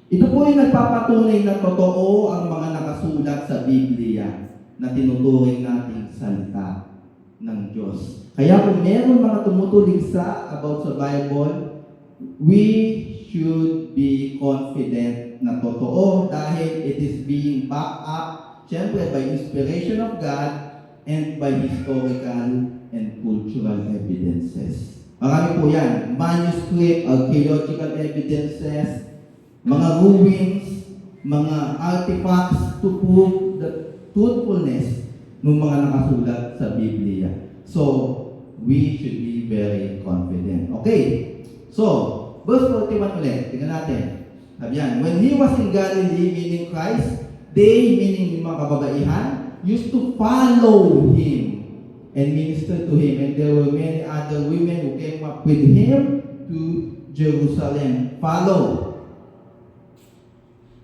Ito po yung nagpapatunay na totoo ang mga nakasulat sa Biblia na tinuturing nating salita ng Diyos. Kaya kung meron mga tumutuligsa about sa Bible, we should be confident na totoo dahil it is being backed up, syempre, by inspiration of God and by historical and cultural evidences. Marami po yan. Manuscript, archaeological evidences, mga ruins, mga artifacts to prove the truthfulness ng mga nakasulat sa Biblia. So, we should be very confident. Okay? So, verse 41 ulit. Tingnan natin. Sabi yan, when he was in Galilee, meaning Christ, they, meaning yung mga kababaihan, used to follow him and minister to him. And there were many other women who came up with him to Jerusalem. Follow.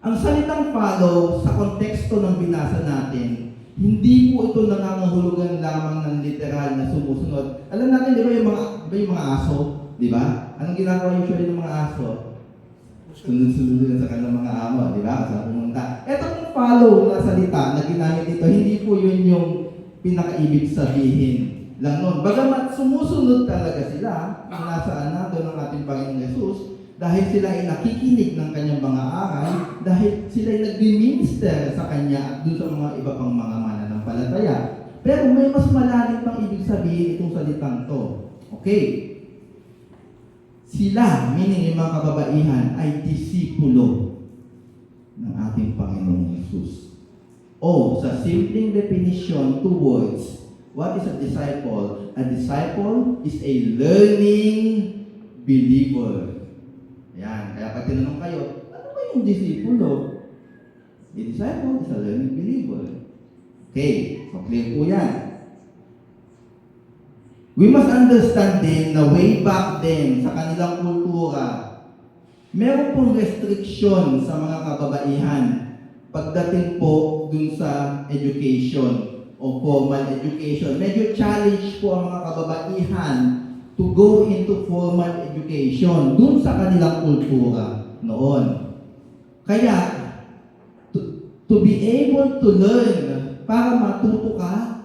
Ang salitang follow, sa konteksto ng binasa natin, hindi po ito nangangahulugan lamang ng literal na sumusunod. Alam natin, di ba yung mga aso? Di ba? Anong ginagawa usually ng mga aso? Sunod-sunod sa kanilang mga amo, di ba? Sa pumunta. Ito pong follow na salita na ginamit dito, hindi po yun yung pinakaibig sabihin lang nun. Bagamat sumusunod talaga sila, kung nasaan na doon ang ating Panginoong Yesus, dahil sila ay nakikinig ng kanyang mga aral, dahil sila ay nag-minister sa kanya at doon sa mga iba pang mga mananampalataya. Pero may mas malalim pang ibig sabihin itong salitang to. Okay? Sila, meaning yung mga kababaihan, ay disipulo ng ating Panginoong Yesus. O, sa simpleng definition, 2 words, what is a disciple? A disciple is a learning believer. Ayan, kaya pag tinanong kayo, ano ba yung disipulo? A disciple is a learning believer. Okay, so clear po yan. We must understand din na way back then sa kanilang kultura, meron pong restriction sa mga kababaihan pagdating po dun sa education o formal education. Medyo challenge po ang mga kababaihan to go into formal education dun sa kanilang kultura noon. Kaya, to be able to learn para matuto ka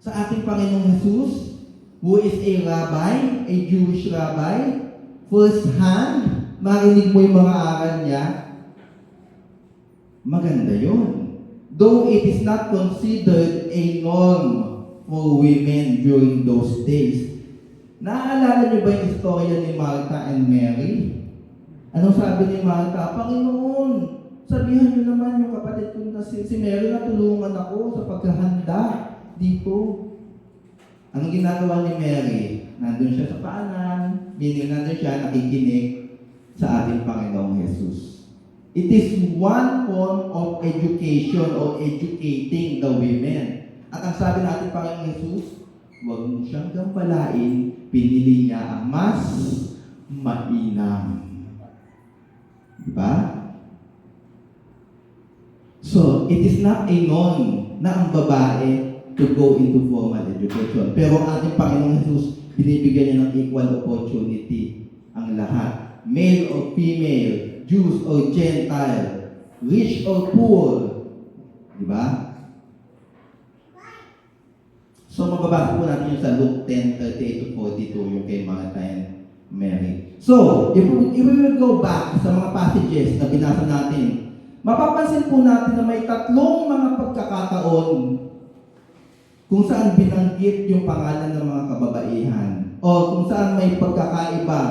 sa ating Panginoong Jesus, who is a rabbi, a Jewish rabbi, first hand, marinig mo yung mga aral niya, maganda yun. Though it is not considered a norm for women during those days. Naaalala niyo ba yung istorya ni Martha and Mary? Anong sabi ni Martha? Panginoon, sabihan niyo naman yung kapatid ko na si Mary na tulungan ako sa paghahanda dito. Anong ginagawa ni Mary? Nandun siya sa paanan, meaning nandun siya nakikinig sa ating Panginoong Jesus. It is one form of education or educating the women. At ang sabi ng ating Panginoong Jesus, huwag mo siyang gambalain, pinili niya ang mas mainam. Diba? So, it is not a norm na ang babae to go into formal education. Pero ang ating Panginoong Jesus, binibigyan niya ng equal opportunity ang lahat. Male or female, Jews or Gentile, rich or poor. Diba? So, mababasa po natin yung sa Luke 10:38-42, yung kay Martha and Mary. So, if we will go back sa mga passages na binasa natin, mapapansin po natin na may tatlong mga pagkakataon kung saan binanggit yung pangalan ng mga kababaihan o kung saan may pagkakaiba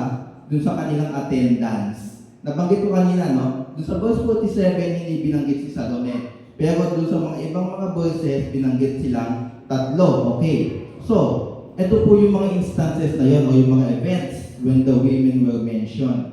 dun sa kanilang attendance. Nabanggit ko kanina, no? Dun sa verse 47, hindi binanggit si Salome. Pero dun sa mga ibang mga verses, binanggit silang tatlo. Okay. So, ito po yung mga instances na yun o yung mga events when the women were mentioned.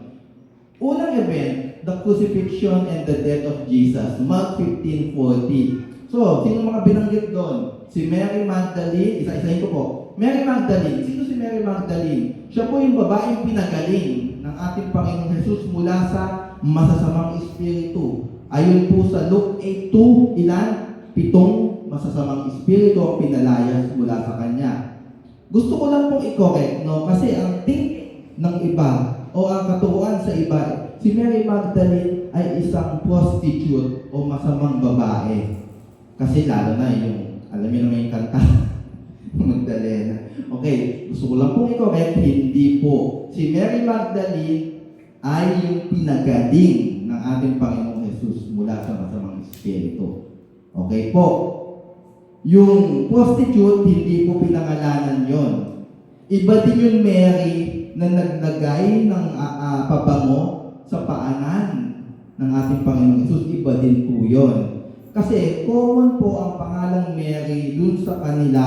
Unang event, the crucifixion and the death of Jesus, Mark 15:40. So, sino mga binanggit doon? Si Mary Magdalene, isa-isahin ko po. Mary Magdalene, sino si Mary Magdalene? Siya po yung babaeng pinagaling ng ating Panginoong Jesus mula sa masasamang espiritu. Ayon po sa Luke 8:2, ilan? 7 masasamang espiritu ang pinalayas mula sa kanya. Gusto ko lang pong i-correct, no? Kasi ang thinking ng iba o ang katuruan sa iba, si Mary Magdalene ay isang prostitute o masamang babae. Kasi lalo na yung, alam niyo naman yung kanta, Magdalena. Okay, gusto ko lang pong i-correct, hindi po. Si Mary Magdalene ay yung pinagaling ng ating Panginoong Jesus mula sa masamang espiritu. Okay po. Yung prostitute, hindi po pinangalanan yon. Iba din yung Mary na naglagay ng pabango sa paanan ng ating Panginoong Jesus. Iba din po yon. Kasi common po ang pangalang Mary dun sa kanila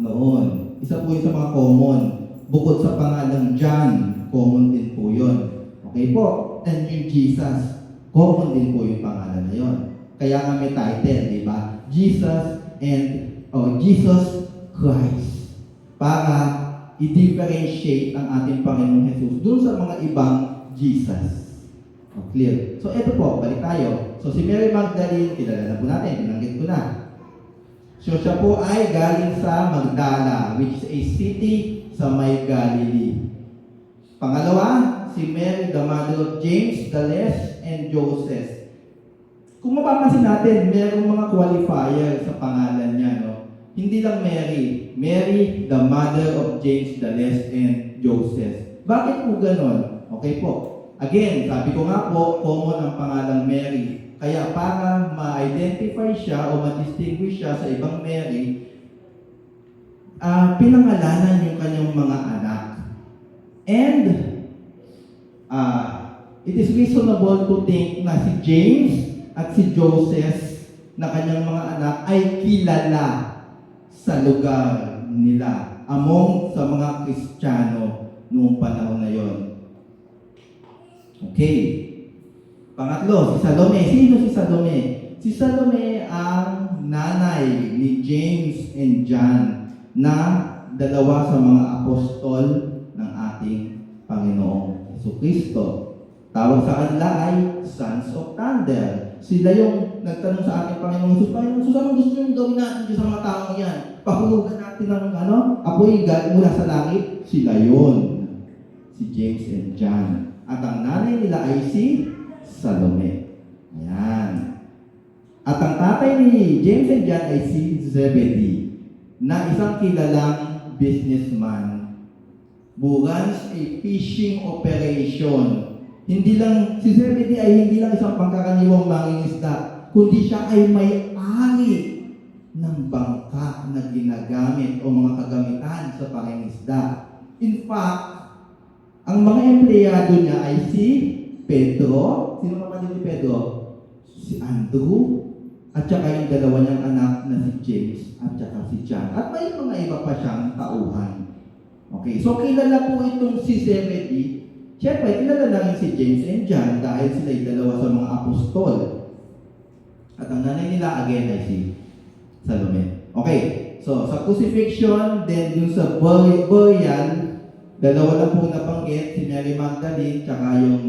noon. Isa po yung sa mga common. Bukod sa pangalang John, common din po yun. Okay po? And yung Jesus, common din po yung pangalan na yun. Kaya nga may title, di ba? Jesus and Jesus Christ. Para i-differentiate ang ating Panginoong Jesus dun sa mga ibang Jesus. Oh, clear. So, ito po, balik tayo. So, si Mary Magdalene, kilala na po natin, binanggit ko na. So, siya po ay galing sa Magdala, which is a city sa may Galilee. Pangalawa, si Mary, the mother of James, the Less, and Joseph. Kung mapapansin natin, merong mga qualifier sa pangalan niya, no? Hindi lang Mary. Mary, the mother of James, the Less, and Joseph. Bakit po ganon? Okay po. Again, sabi ko nga po, common ang pangalang Mary. Kaya para ma-identify siya o ma-distinguish siya sa ibang Mary, pinangalanan yung kanyang mga anak. And it is reasonable to think na si James at si Joseph na kanyang mga anak ay kilala sa lugar nila among sa mga Kristiyano noong panahon na yon. Okay. Pangatlo, si Salome. Sino si Salome? Si Salome ang nanay ni James and John na dalawa sa mga apostol ng ating Panginoong Jesucristo. Tawag sa kanila ay Sons of Thunder. Sila yung nagtanong sa ating Panginoong Jesus, Panginoong Jesus, anong gusto nyo gawin natin sa mga taong yan? Pahulugan natin ng apoy mula sa langit? Sila yun. Si James and John. At ang nanay nila ay si Salome. Ayan. At ang tatay ni James and John ay si Zebedee, na isang kilalang businessman. Runs a fishing operation. Hindi lang, si Zebedee ay hindi lang isang pangkaraniwang mangingisda, kundi siya ay may-ari ng bangka na ginagamit o mga kagamitan sa pangingisda. In fact, ang mga empleyado niya ay si Pedro. Sino kapatid ni Pedro? Si Andrew. At saka yung dalawa niyang anak na si James at saka si John. At may mga iba pa siyang tauhan. Okay, so kilala po itong si Zebedee. Siyempre, kilala na rin si James and John dahil sila yung dalawa sa mga apostol. At ang nanay nila again ay si Salome. Okay, so sa crucifixion, then yung sa burial, dalawa lang po nabanggit, si Mary Magdalene, tsaka yung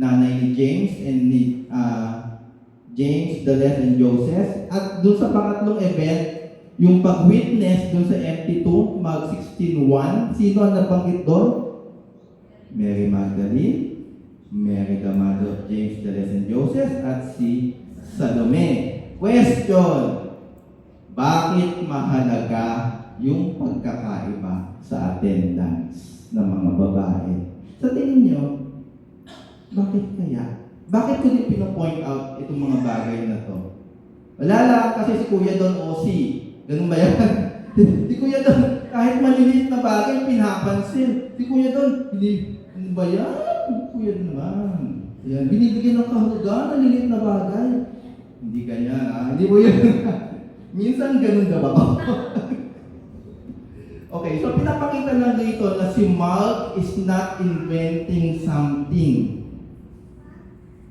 nanay ni James and ni James, the Less, and Joseph. At dun sa pangatlong event, yung pag-witness dun sa empty tomb, Mark 16:1, sino ang nabanggit doon? Mary Magdalene, Mary the mother of James, the Less, and Joseph, at si Salome. Question: bakit mahalaga yung pagkakaiba sa attendance ng mga babae? Sa tingin nyo, bakit kaya? Bakit ko din pino-point out itong mga bagay na to? Wala lang kasi si Kuya Don OC. Ganun ba yan? Si Kuya Don, kahit maliliit na bagay, pinapansin. Si Kuya Don, hindi, ano ba yan? Kuya Don naman. Yan, binibigyan ng kahulugan, maliliit na bagay. Hindi ganyan, Hindi mo yun. Minsan ganun na ba ako? Okay, so pinapakita lang dito na si Mark is not inventing something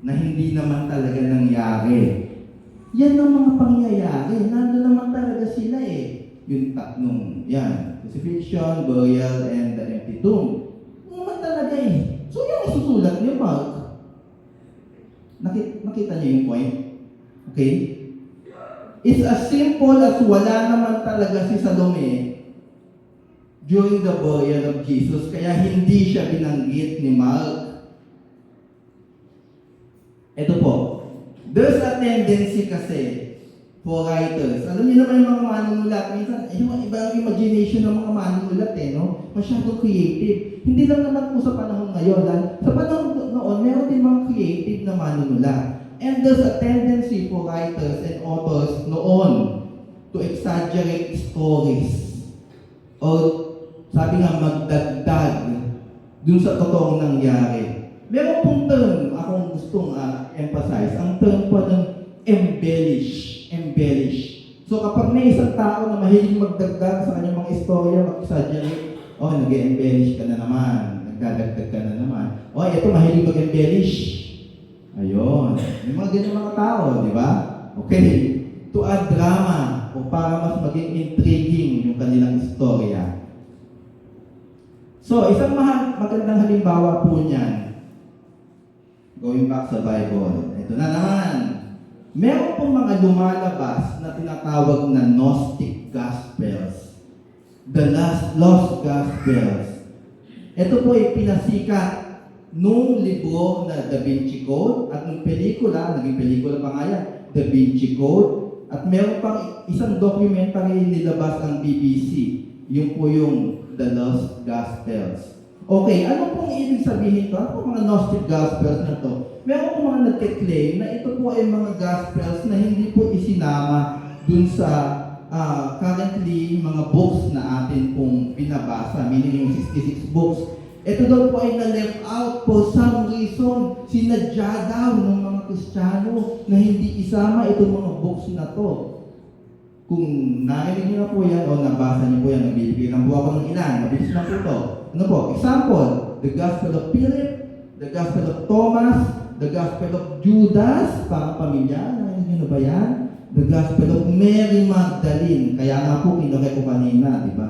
na hindi naman talaga nangyari. Yan ang mga pangyayari. Nandun naman talaga sila eh. Yung tatlong, yan. Crucifixion, burial, and the empty tomb. Yan naman talaga eh. So yung isusulat niyo, Mark. Nakita niyo yung point? Okay? It's as simple as wala naman talaga si Salome during the burial of Jesus, kaya hindi siya binanggit ni Mark. Ito po, there's a tendency kasi for writers. Alam niyo naman yung mga manunulat, minsan, yung ibang imagination ng mga manunulat no? Masyadong creative. Hindi lang naman po sa panahon ngayon. Sa panahon noon, meron din mga creative na manunulat. And there's a tendency for writers and authors noon to exaggerate stories. Or sabi nga, magdagdag dun sa totoong nangyari. Meron pong term akong gustong emphasize. Ang term po ng embellish. So kapag may isang tao na mahilig magdagdag sa kanyang mga istorya, mag-exaggerate, nag-embellish ka na naman, nagdadagdag ka na naman. Ito mahilig mag-embellish. Ayun. May mga ganyan mga tao, di ba? Okay. To add drama o para mas maging intriguing yung kanilang istorya. So, isang magandang halimbawa po niyan. Going back sa Bible. Ito na naman. Meron pong mga lumalabas na tinatawag na Gnostic Gospels. The Lost Gospels. Ito po ay pinasikat nung libro na Da Vinci Code at nung pelikula, naging pelikula pa nga yan, Da Vinci Code, at meron pang isang documentary nilabas ang BBC. Yung po yung The Lost Gospels. Okay, ano pong ibig sabihin ito? Ano pong mga Gnostic Gospels na to? Meron pong mga nagke-claim na ito po ay mga Gospels na hindi po isinama dun sa currently mga books na atin pong binabasa, meaning yung 66 books. Ito daw po ay na-left out for some reason. Sinadya daw ng mga Kristiyano na hindi isama itong mga books na to. Kung narinig niyo na po yan o nabasa niyo po yan, nagbibigay ng buwa ko ng ilan, mabilis lang po ito. Ano po? Example, the Gospel of Philip, the Gospel of Thomas, the Gospel of Judas, para pamilya, narinig niyo na ba yan? The Gospel of Mary Magdalene, kaya nga po kinukay ko kanina, di ba?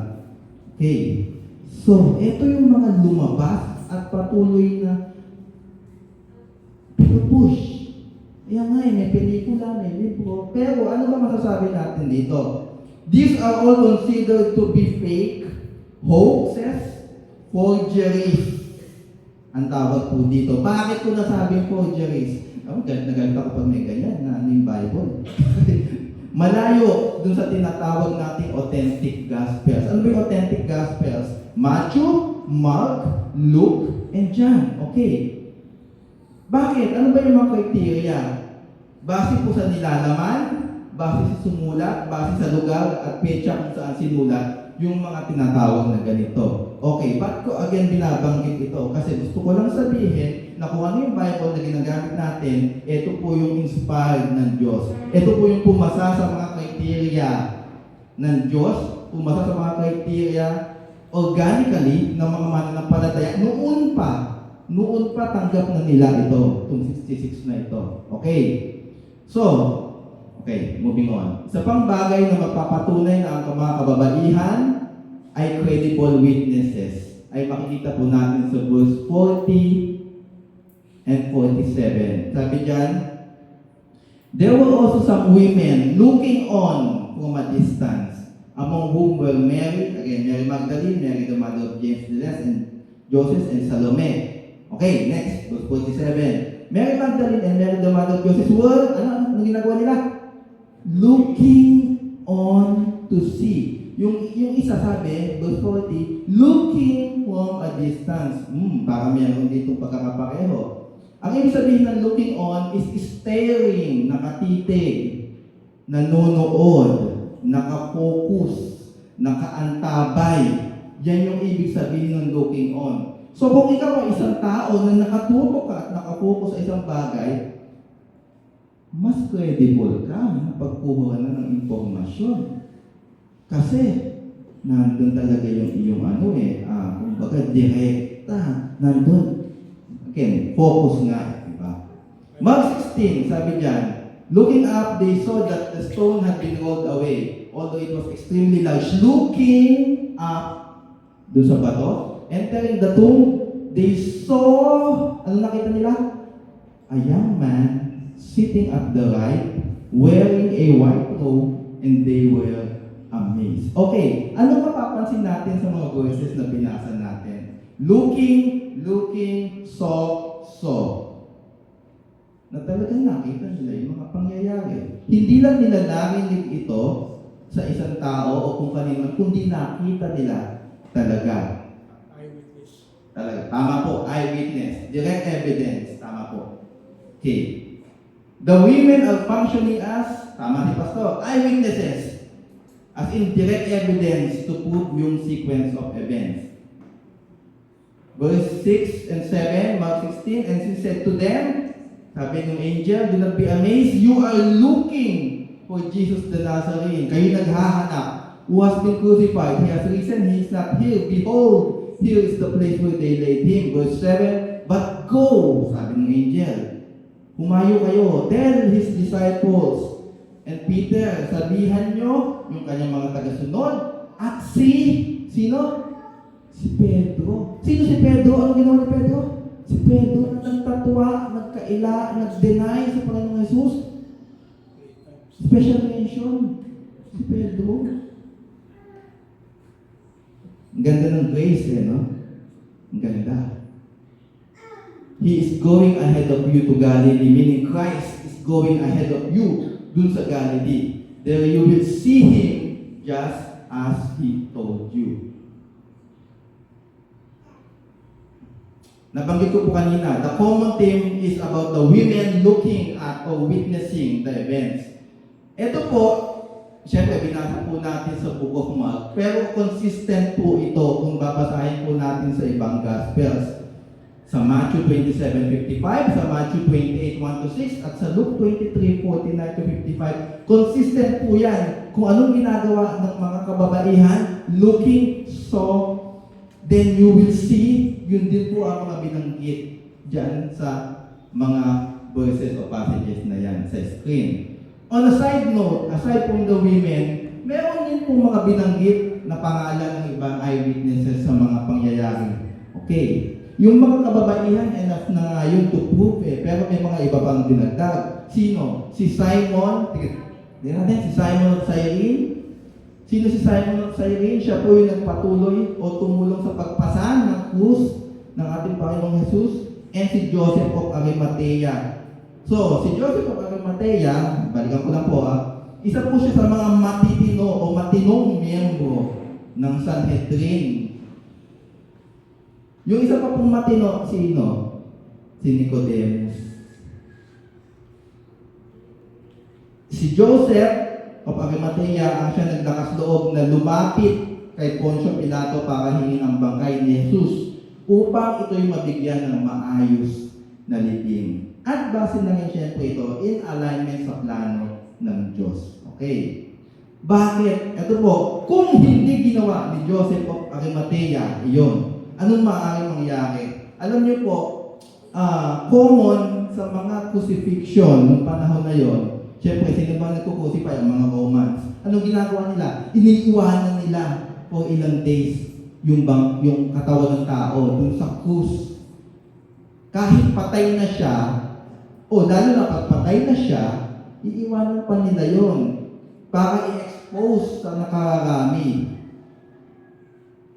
Okay. So, ito yung mga lumabas at patuloy na pinupush. Kaya nga may pelikula, may libro. Pero ano ba masasabi natin dito? These are all considered to be fake, hoaxes, forgeries. Ang tawag po dito. Bakit ko nasabing forgeries? Galit na galit ako pag may ganyan na yung Bible. Malayo dun sa tinatawag nating authentic gospels. Ano ba yung authentic gospels? Matthew, Mark, Luke, and John. Okay. Bakit? Ano ba yung mga criteria? Base po sa nilalaman, base sa sumulat, base sa lugar, at petsa kung saan sinulat yung mga tinatawag na ganito. Okay, ba't ko again binabanggit ito? Kasi gusto ko lang sabihin na kung ano yung Bible na ginagamit natin, ito po yung inspired ng Diyos. Ito po yung pumasa sa mga criteria ng Diyos, pumasa sa mga criteria organically ng mga mananampalataya. Noon pa tanggap na nila ito, itong 66 na ito. Okay. So, okay, moving on. Isa pang bagay na magpapatunay na ang mga kababaihan ay credible witnesses. Ay makikita po natin sa verse 40 and 47. Sabi dyan, there were also some women looking on from a distance, among whom were Mary, again, Mary Magdalene, Mary the mother of James the Less, and Joseph and Salome. Okay, next, verse 47. Mary Magdalene and Mary the mother of Joseph were, ano ginagawa nila? Looking on to see. Yung isa sabi, verse 40, looking from a distance. Para meron dito pagkakapareho. Ang ibig sabihin ng looking on is staring, nakatitig, nanonood, nakapokus, nakaantabay. Yan yung ibig sabihin ng looking on. So kung ikaw ay isang tao na nakatutok ka at nakapokus sa isang bagay, mas credible ka na pagkuha na ng impormasyon. Kasi nandun talaga yung iyong kumbaga direkta, nandun. Again, focus nga, di ba? Mark 16, sabi dyan, Looking up, they saw that the stone had been rolled away, although it was extremely large. Looking up, doon sa bato, entering the tomb, they saw, ano nakita nila? A young man sitting at the right, wearing a white robe, and they were amazed. Okay, ano mapapansin natin sa mga verses na binasa natin? Looking, saw. Na talagang nakita nila yung mga pangyayari. Hindi lang nila narinig ito sa isang tao o kung kanino, kundi nakita nila talaga. Eyewitness. Talaga. Tama po, eyewitness. Direct evidence. Tama po. Okay. The women are functioning as, tama si Pastor, eyewitnesses. As in direct evidence to prove yung sequence of events. Verse 6 and 7, Mark 16, and she said to them, sabi ng angel, do not be amazed, you are looking for Jesus the Nazarene. Kayo naghahanap, who has been crucified. He has risen, he is not here. Behold, here is the place where they laid him. Verse 7, but go, sabi ng angel, humayo kayo, tell his disciples, and Peter, sabihan nyo, yung kanyang mga tagasunod, at sino? Si Pedro. Sino si Pedro? Ano ginawa ni Pedro? Si Pedro nagtatwa, nagkaila, nag-deny sa Panginoong Jesus. Special mention. Si Pedro. Ang ganda ng grace no? Ang ganda. He is going ahead of you to Galilee, meaning Christ is going ahead of you dun sa Galilee. There you will see Him just as He told you. Nabanggit ko po kanina, the common theme is about the women looking at or witnessing the events. Ito po, siyempre binasa po natin sa Book of Mark, pero consistent po ito kung babasahin po natin sa ibang Gospels. Sa Matthew 27:55, sa Matthew 28:1-6, at sa Luke 23:49-55, consistent po yan. Kung anong ginagawa ng mga kababaihan, looking, saw, then you will see, yun din po ang mga binanggit dyan sa mga verses o passages na yan sa screen. On a side note, aside from the women, meron din po mga binanggit na pangalan ng ibang eyewitnesses sa mga pangyayari. Okay. Yung mga kababaihan, enough na nga yun to prove pero may mga iba pang dinagdag. Sino? Si Simon, si Simon of Cyrene. Sino si Simon of Cyrene? Siya po yung nagpatuloy o tumulong sa pagpasan ng krus ng ating Panginoong Jesus, and si Joseph of Arimathea. So, si Joseph of Arimathea, balikan ko lang po isa po siya sa mga matitino o matinong miyembro ng Sanhedrin. Yung isa pa pong matino, sino? Si Nicodemus. Si Joseph of Arimathea ang siya naglakas loob na lumapit kay Poncio Pilato para hingin ang bangkay ni Jesus upang ito'y mabigyan ng maayos na libing. At base na rin siyempre ito in alignment sa plano ng Diyos. Okay. Bakit? Ito po, kung hindi ginawa ni Joseph of Arimathea, iyon, anong maaaring mangyari? Alam niyo po, common sa mga crucifixion ng panahon na yon, siyempre, sino ba nagkukusify? Ang mga Romans. Anong ginagawa nila? Iniiwanan nila for ilang days yung katawan ng tao dun sa krus. Kahit patay na siya, o lalo na pag patay na siya, iiwanan pa nila yon para i-expose sa nakararami.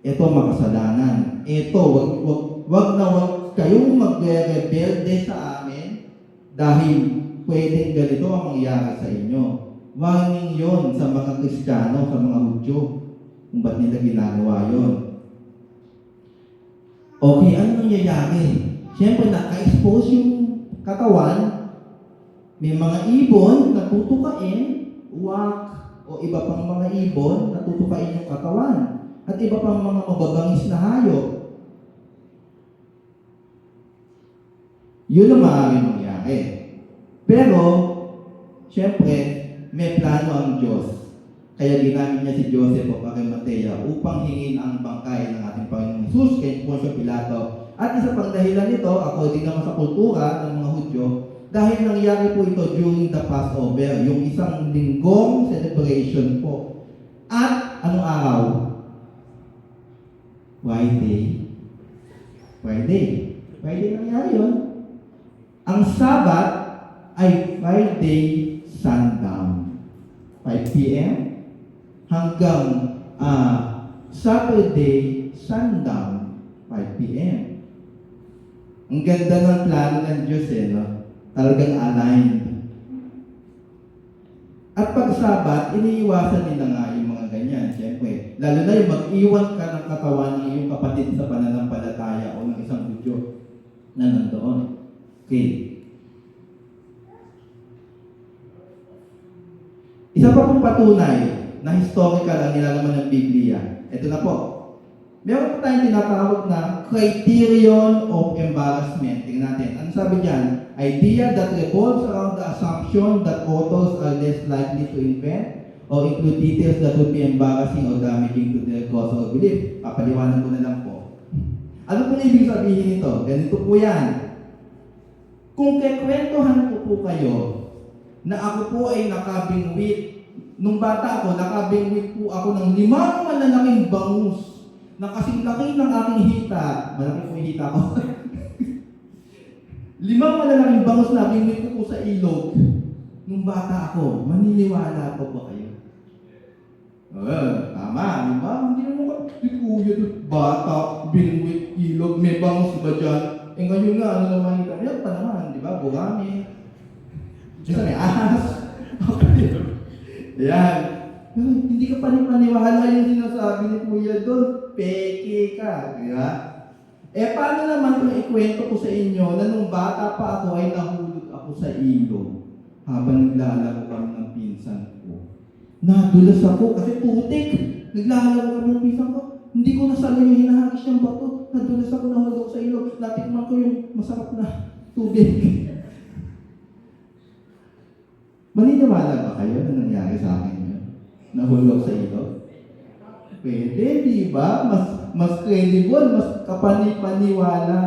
Ito makasalanan. Ito, wag kayong magre-rebelde sa amin dahil pwedeng ganito ang mangyari sa inyo. Warning yon sa mga Kristiyano, sa mga Hudyo, kung ba't nila ginagawa yon. Okay, ano nangyayari? Siyempre, naka-expose yung katawan, may mga ibon na tutukain, uwak, o iba pang mga ibon na tutukain yung katawan, at iba pang mga mababangis na hayop. Yun ang maaaring mangyari. Pero, siyempre, may plano ang Diyos. Kaya ginamit niya si Joseph of Arimathea upang hingin ang bangkay ng ating Panginoong Jesus kay Poncio Pilato. At isa pang dahilan nito, according naman sa kultura ng mga Hudyo, Dahil nangyari po ito during the Passover, yung isang linggong celebration po. At anong araw? Friday. Friday nangyari yun. Ang Sabat ay Friday sundown. 5 p.m. hanggang Saturday sundown. 5 p.m. Ang ganda ng plano ng Diyos no? Talagang aligned. At pag Sabat, iniiwasan nila nga yung mga ganyan. Siyempre, lalo na yung mag-iwan ka ng katawan ng iyong kapatid sa pananampalataya o ng isang Hudyo na nandoon. Okay. Isa pa pong patunay na historical ang nilalaman ng Biblia. Ito na po. Meron po tayong tinatawag na criterion of embarrassment. Tingnan natin. Ano sabi dyan? Idea that revolves around the assumption that authors are less likely to invent or include details that would be embarrassing or damaging to their cause or belief. Papaliwanan ko na lang po. Ano po ibig sabihin nito? Ganito po yan. Kung kekwentuhan ko po kayo na ako po ay nakabingwit, nung bata ako, nakabingwit po ako ng 5 malalaking bangus na kasing laki ng aking hita. Malaki po yung hita ko. 5 malalaking bangus na bingwit ko po sa ilog nung bata ako. Maniniwala po ba kayo? Tama, di ba? Hindi naman si kuya doon. Bata, bingwit, ilog, may bangus ba dyan? Eh ngayon nga, ano naman yung kanya pa naman, di ba? Burami. Isa may ahas. Ayan. Hindi ka panipaniwala yung sinasabi ni kuya doon. Peke ka, di ba? Eh, paano naman kung ikwento ko sa inyo na nung bata pa ako ay nahulog ako sa ilog habang naglalaro kami ng pinsan ko. Nadulas ako kasi putik. Naglalaro kami ng pinsan ko. Hindi ko nasalo yung hinahagis niyang bato. Nadulas ako, nahulog ako sa ilog. Natikman ko yung masarap na tubig. Maniniwala ba kayo na nangyari sa akin yun? Nahulog sa ilog? Pwede, di ba? Mas credible, mas kapanipaniwala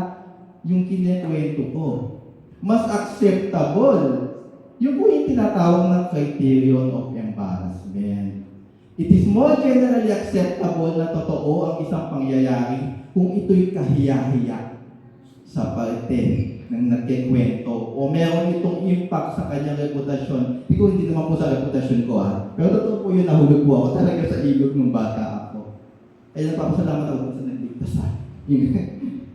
yung kinikwento ko. Mas acceptable. Yung po yung tinatawag ng criterion of embarrassment. It is more generally acceptable na totoo ang isang pangyayari kung ito'y kahiya-hiya sa parte ng nagkikwento o meron itong impact sa kanyang reputasyon. Hindi naman po sa reputasyon ko pero totoo po yun, nahulog po ako talaga sa ilog ng bata ako. Kaya napapasalamat ako sa nagligtas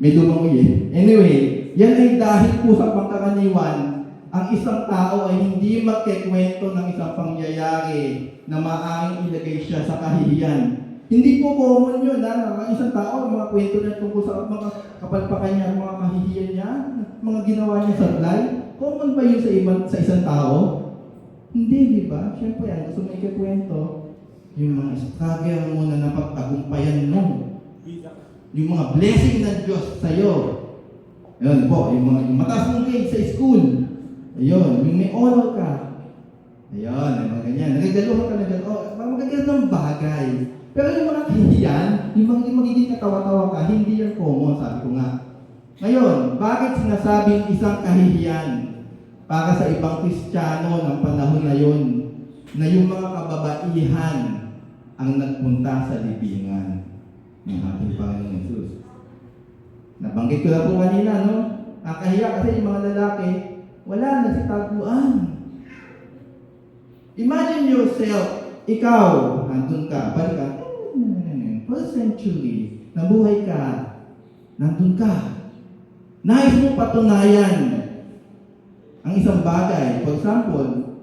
may lumangoy Anyway, yan ay dahil po sa pangkaraniwan, ang isang tao ay hindi magkikwento ng isang pangyayari na maaaring ilagay siya sa kahihiyan. Hindi po common yun, ang isang tao, mga kwento niya tungkol sa mga kapalpakan niya, mga kahihiyan niya, mga ginawa niya sa live. Common ba yun sa isang tao? Hindi, di ba? Siyempre, ang gusto mo ikikwento, yung mga struggle mo na napagtagumpayan mo. Yung mga blessing ng Diyos sa'yo. Yun po, yung mataas mong grade sa school. Ayun, yung may honor ka. Ayun, yung mga ganyan. Nagagaluhan ka na dyan. Magagaluhan ng bagay. Pero yung mga kahihiyan, yung magiging katawa-tawa ka, hindi yan common, sabi ko nga. Ngayon, bakit sinasabing isang kahihiyan para sa ibang Kristiyano ng panahon na yun, na yung mga kababaihan ang nagpunta sa libingan ng ating Panginoon Jesus? Nabanggit ko na po kanina, no? Ang kahiya kasi yung mga lalaki, wala na si taguan. Imagine yourself, ikaw, nandun ka, balik ka, first century, nabuhay ka, nandun ka. Nais mo patunayan ang isang bagay. For example,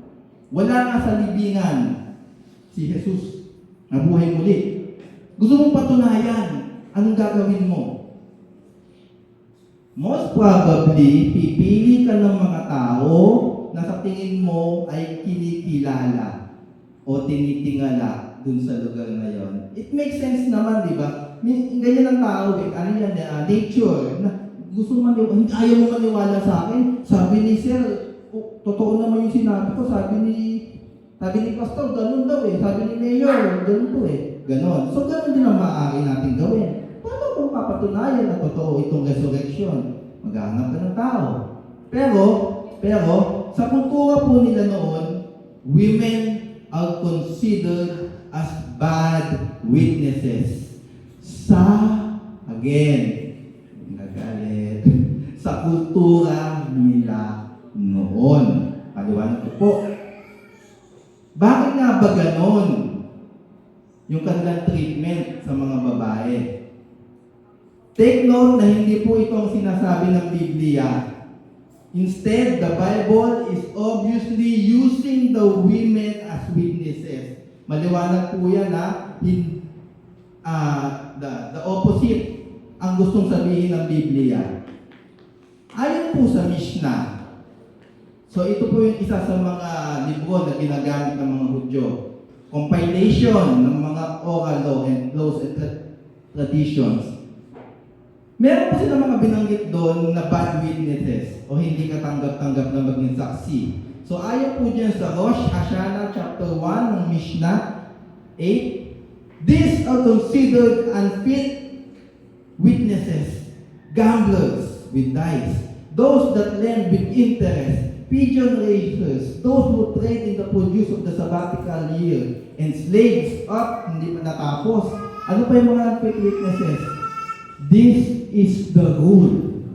wala nga sa libingan si Jesus, nabuhay muli. Gusto mong patunayan, anong gagawin mo? Most probably, pipili ka ng mga tao na sa tingin mo ay kinikilala o tinitingala dun sa lugar na yon. It makes sense naman, di ba? Ganyan ang tao, ano yan, nature. Gusto mo ayaw mo maniwala sa akin. Sabi ni Sir, totoo naman yung sinabi ko. Sabi ni Pastor, ganun daw Sabi ni Mayor, ganun to Ganon. So, ganun din ang maaari natin gawin. Paano kung papatunayan na totoo itong resurrection? Maghahanap ka ng tao. Pero, Pero sa kultura po nila noon, women are considered as bad witnesses. Again, nagalit, sa kultura nila noon. Paliwanag ko po. Bakit nga ba ganon yung kanilang treatment sa mga babae? Take note na hindi po ito ang sinasabi ng Biblia. Instead, the Bible is obviously using the women as witnesses. Maliwanag po yan na the opposite ang gustong sabihin ng Biblia. Ayon po sa Mishnah, so ito po yung isa sa mga libro na ginagamit ng mga Hudyo. Compilation ng mga oral law and laws and traditions. Meron po sila mga binanggit doon na bad witnesses o hindi katanggap-tanggap na maging saksi. So ayon po dyan sa Rosh Hashanah chapter 1 ng Mishnah 8, these are considered unfit witnesses, gamblers with dice, those that lend with interest, pigeon raisers, those who trade in the produce of the sabbatical year, and slaves hindi pa natapos. Ano pa yung mga unfit witnesses? This is the rule.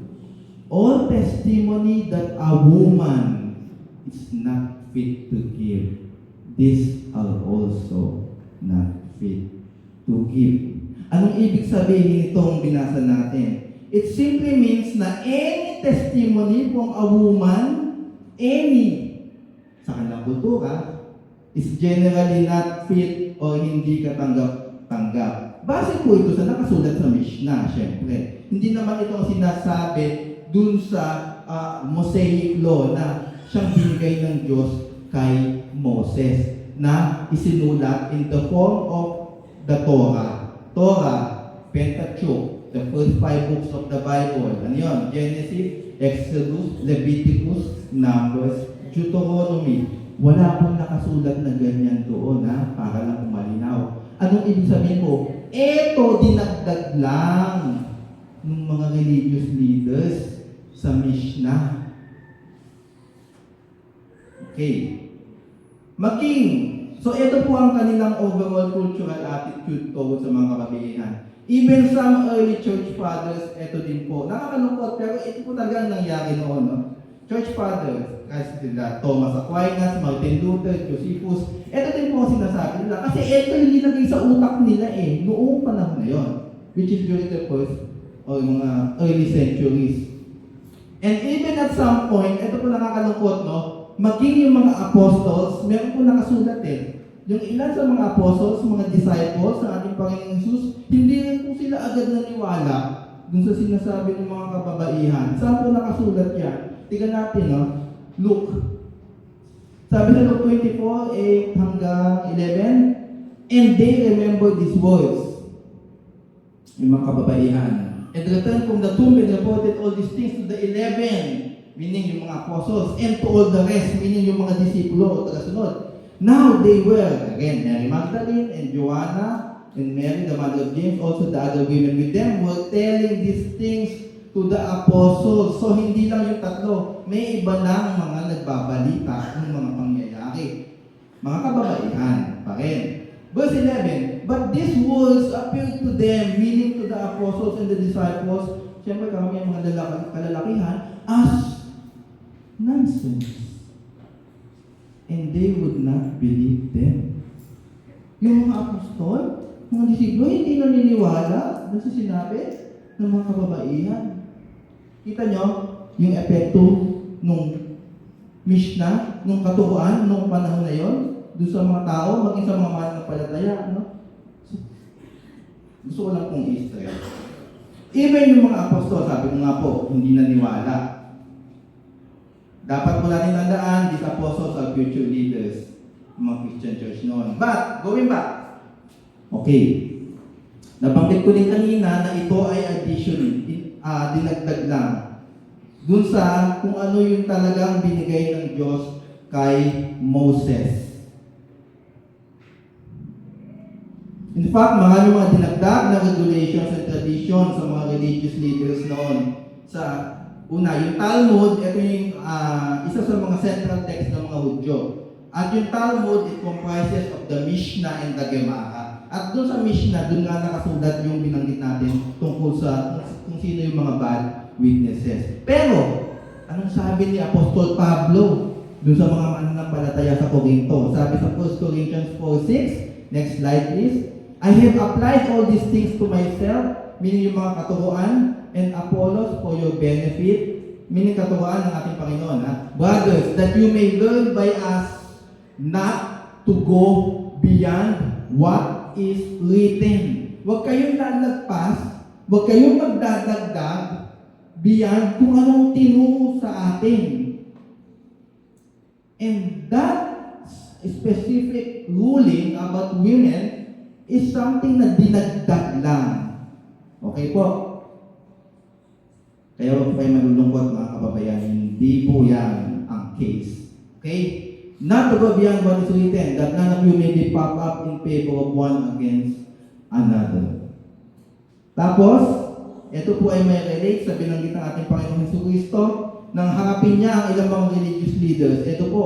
All testimony that a woman is not fit to give, these are also not fit to give. Anong ibig sabihin itong binasa natin? It simply means na any testimony from a woman, sa kanilang kultura, is generally not fit o hindi katanggap-tanggap. Base po ito sa nakasulat sa Mishnah, syempre. Hindi naman ito ang sinasabi dun sa Mosaic Law na siyang binigay ng Diyos kay Moses na isinulat in the form of the Torah. Pentateuch, the first 5 books of the Bible. Ano yun? Genesis, Exodus, Leviticus, Numbers, Deuteronomy. Wala pong nakasulat na ganyan doon para lang malinaw. Anong ibig sabihin po? Ito dinagdag lang ng mga religious leaders sa Mishnah. Okay. So ito po ang kanilang overall cultural attitude toward sa mga kababaihan. Even some early church fathers, ito din po. Nakakalungkot, pero ito po talagang nangyari noon. No? Church fathers, kasi sila Thomas Aquinas, Martin Luther, Josephus, ito din po ang sinasabi nila. Kasi ito yung nilagay sa utak nila noong panahon na yon, which is during the first or mga early centuries. And even at some point, ito po nakakalungkot, no? Maging yung mga apostles, meron po nakasulat yung ilan sa mga apostles, mga disciples ng ating Panginoong Jesus, hindi rin po sila agad naniwala dun sa sinasabi ng mga kababaihan. Saan po nakasulat yan? Tingnan natin, no? Luke. Sabi sa Luke 24, 8 hanggang 11, and they remember these words. Yung mga kababaihan. And returned from the tomb and reported all these things to the 11, meaning yung mga apostles, and to all the rest, meaning yung mga disipulo o tagasunod. Now they were, again, Mary Magdalene and Joanna and Mary, the mother of James, also the other women with them, were telling these things to the apostles. So hindi lang yung tatlo, may iba lang mga nagbabalita ng mga pangyayari. Mga kababaihan pa rin. Verse 11, but these words appeared to them, meaning to the apostles and the disciples, siyempre kami ang mga kalalakihan, as nonsense. And they would not believe them. Yung mga apostol, mga disipulo, hindi naniniwala doon sa sinabi ng mga kababaihan. Kita nyo yung epekto nung Mishnah, nung katuruan, nung panahon na yon, doon sa mga tao, maging sa mga mananampalataya. No? Gusto ko lang pong i-stress. Even yung mga apostol, sabi ko nga po, hindi naniwala. Dapat mo natin tandaan, these apostles are future leaders ng mga Christian church noon. But, going back. Okay. Nabanggit ko din kanina na ito ay addition, dinagdag lang. Dun sa kung ano yung talagang binigay ng Diyos kay Moses. In fact, mga dinagdag na regulations and traditions sa mga religious leaders noon sa Una, yung Talmud, ito yung isa sa mga central text ng mga Hudyo. At yung Talmud, it comprises of the Mishnah and the Gemara. At doon sa Mishnah, doon nga nakasulat yung binanggit natin tungkol sa kung sino yung mga bad witnesses. Pero, anong sabi ni Apostol Pablo doon sa mga mananampalataya sa Corinto? Sabi sa 1 Corinthians 4:6, next slide please. I have applied all these things to myself, meaning yung mga katuruan, and Apollos for your benefit, meaning katuruan ng ating Panginoon. Brothers, that you may learn by us not to go beyond what is written. Huwag kayong lalagpas, huwag kayong magdadagdag beyond kung anong tinuro sa atin. And that specific ruling about women is something na dinagdag lang. Okay po? Kaya huwag kayo malulungkot mga kababayan, hindi po yan ang case. Okay? Not to go beyond what is written, that none of you may be puffed up in favor of one against another. Tapos, ito po ay may relate sa binanggit ng ating Panginoon Jesucristo nang harapin niya ang ilang mga religious leaders. Ito po,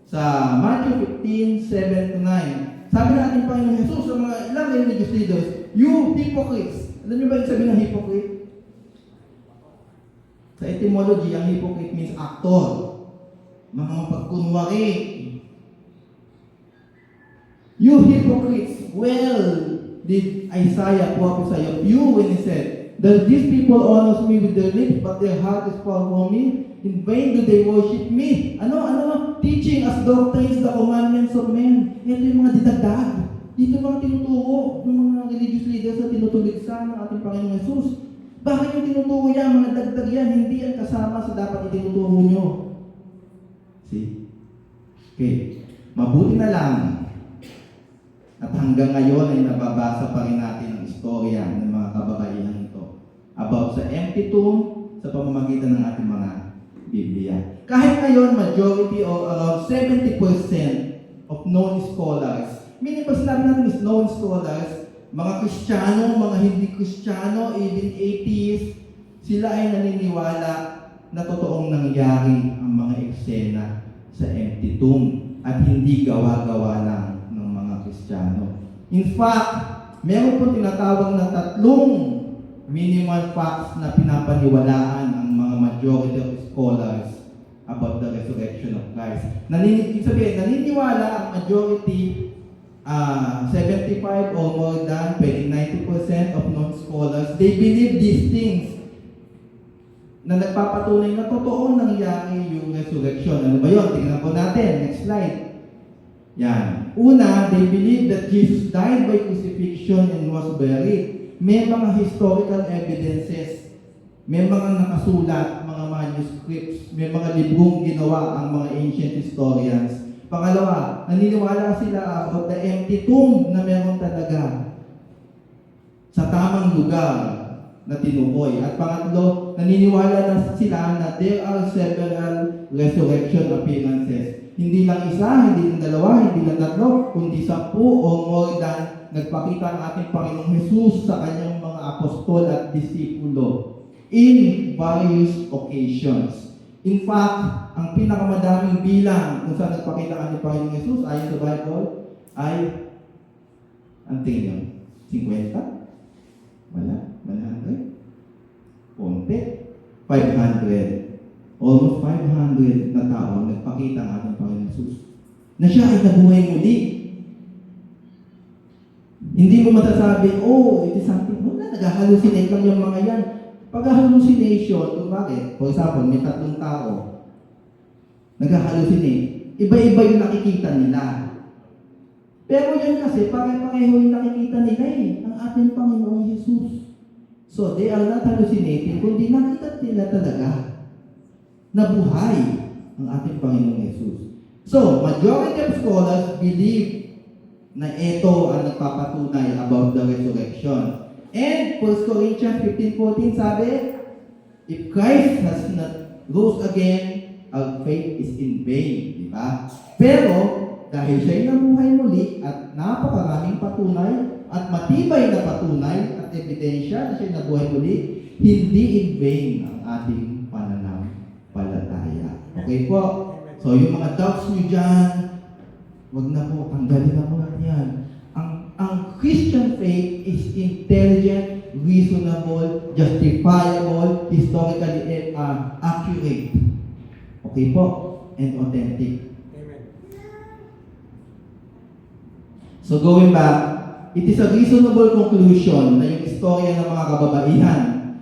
sa Matthew 15:7-9. Sabi ng ating Panginoon Jesus sa mga ilang religious leaders, you hypocrites. Alam niyo ba yung sabi ng hypocrite? Sa etymology, ang hypocrite means actor. Mga mapagkunwari. You hypocrites, well did Isaiah prophesy of you when he said, that these people honors me with their lips, but their heart is far from me. In vain do they worship me. Teaching as doctrines the commandments of men. Ito yung mga didagdag. Dito mga tinuturo ng mga religious leaders na tinutuligsa ng ating Panginoong Jesus. Bakit yung tinuturo yan, mga dagdag yan, hindi yan kasama sa dapat itinuturo nyo. See? Okay. Mabuti na lang at hanggang ngayon ay nababasa pa rin natin ang istorya ng mga kababaihan ito about sa empty tomb sa pamamagitan ng ating mga Biblia. Kahit ngayon, majority or around 70% of known scholars, meaning pag sinabi natin is known scholars, mga Kristiyano, mga hindi Kristiyano, even atheists, sila ay naniniwala na totoong nangyari ang mga eksena sa empty tomb at hindi gawa-gawa lang ng mga Kristiyano. In fact, meron po tinatawag na 3 minimal facts na pinapaniwalaan ang mga majority of scholars about the resurrection of Christ. Naniniwala ang majority, 75 or more than 90% of non-scholars, they believe these things na nagpapatunay na totoo nangyari yung resurrection. Ano ba yun? Tingnan po natin. Next slide. Yan. Una, they believe that Jesus died by crucifixion and was buried. May mga historical evidences, may mga nakasulat, mga manuscripts, may mga librong ginawa ang mga ancient historians. Pangalawa, naniniwala sila about the empty tomb na meron talaga sa tamang lugar na tinukoy. At pangatlo, naniniwala na sila na there are several resurrection appearances. Hindi lang isa, hindi lang dalawa, hindi lang tatlo, kundi 10 o more than nagpakita ang ating Panginoong Jesus sa kanyang mga apostol at disipulo in various occasions. In fact, ang pinakamadaming bilang kung saan nagpakita ang ating Panginoong Jesus ayon sa Bible ay, ang tingin nyo, 50? Wala? 100? Konti? 500. Almost 500 na tao nagpakita ang ating Panginoong Jesus na siya ay nabuhay muli. Hindi mo masasabi, it is something, nag-hallucinate lang yung mga yan. Pag-hallucination, bakit? For example, may 3 tao, nag-hallucinate. Iba-iba yung nakikita nila. Pero yan kasi, pare-pareho yung nakikita nila ang ating Panginoong Jesus. So, they are not hallucinating, kundi nakita nila talaga na buhay ang ating Panginoong Jesus. So, majority of scholars believe na ito ang nagpapatunay about the resurrection. And 1 Corinthians 15:14 sabi, if Christ has not rose again, our faith is in vain. Diba? Pero, dahil siya'y nabuhay muli at napakaraming patunay at matibay na patunay at ebidensya na siya'y nabuhay muli, hindi in vain ang ating pananampalataya. Okay po? So yung mga doubts nyo dyan, wag na po, tanggalin na po natin yan. Ang Christian faith is intelligent, reasonable, justifiable, historically accurate. Okay po? And authentic. So going back, it is a reasonable conclusion na yung istorya ng mga kababaihan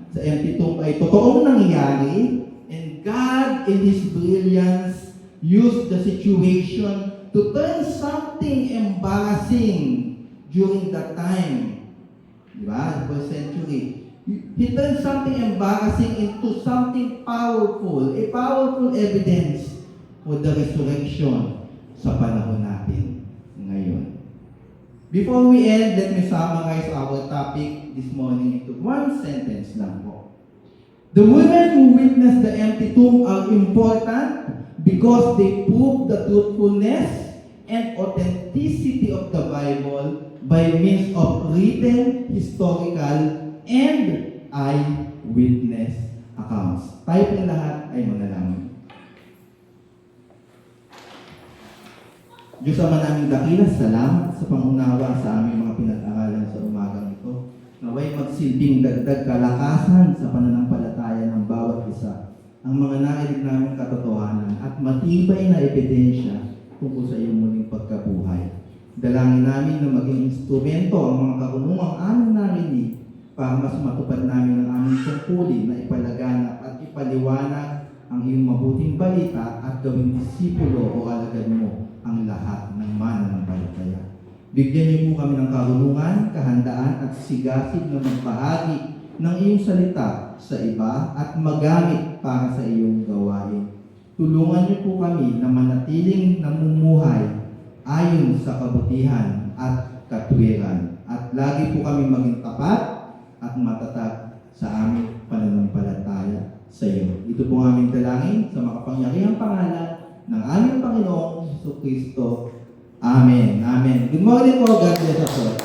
sa empty tomb ay totoong nangyayari, and God in His brilliance used the situation to turn something embarrassing during that time. Diba? First century. He turned something embarrassing into something powerful, a powerful evidence for the resurrection sa panahon natin ngayon. Before we end, let me summarize our topic this morning into one sentence lang po. The women who witnessed the empty tomb are important because they prove the truthfulness and authenticity of the Bible by means of written, historical, and eyewitness accounts. Tayo pong lahat ay manalangin. Diyos Ama naming dakila, salamat sa pangunawa sa aming mga pinag-aralan sa umagang ito. Naway magsilbing dagdag kalakasan sa pananampalataya ng bawat isa. Ang mga narinig naming katotohanan at matibay na ebidensya tungkol sa iyong muling pagkabuhay. Dalangin namin na maging instrumento ang mga karunungang aming narinig para mas matupad namin ang aming tungkulin na ipalaganap at ipaliwanag ang iyong mabuting balita at gawing disipulo o alagad mo ang lahat ng mananampalataya. Bigyan niyo po kami ng karunungan, kahandaan at sigasig na magbahagi ng iyong salita sa iba at magamit para sa iyong gawain. Tulungan niyo po kami na manatiling namumuhay ayon sa kabutihan at katwiran. At lagi po kami maging tapat at matatag sa aming pananampalataya sa iyo. Ito po ang aming dalangin sa makapangyarihang pangalan ng aming Panginoong Jesucristo. Amen. Amen. Good morning po. God bless us all.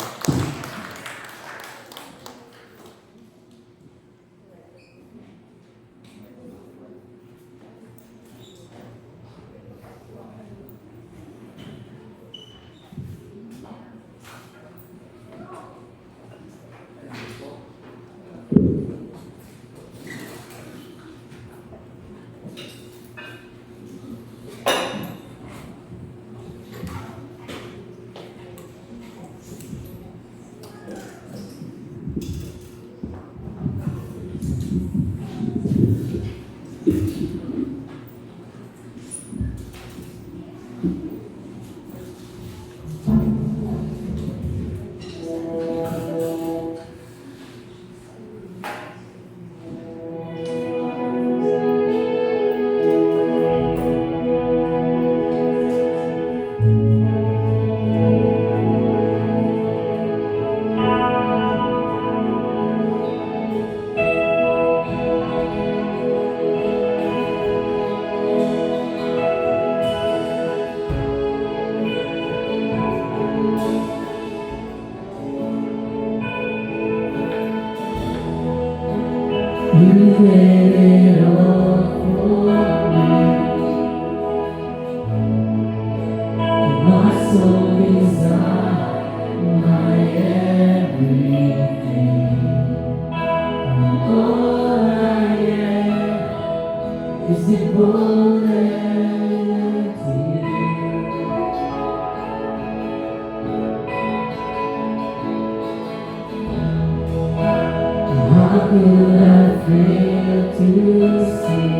You did it all for me. My soul desire, my everything. All I am is devoted to you. How could I fail to see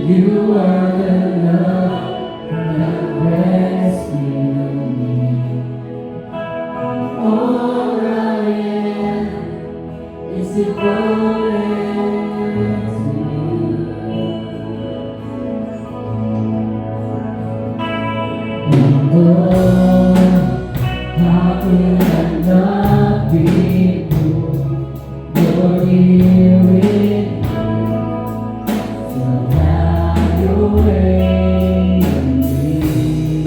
you are the love that rescued me? All I am is devoted to you. Oh, how could I not be moved? You're here with me. So have your way in me.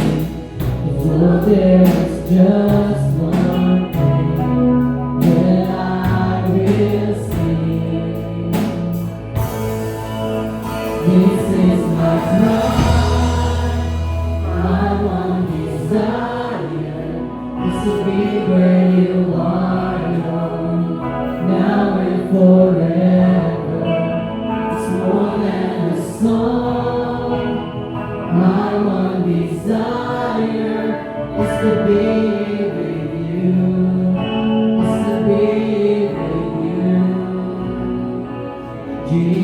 For there's just one thing that I will see. where you are, Lord, now and forever. It's more than a song. My one desire is to be with you, is to be with you, Jesus.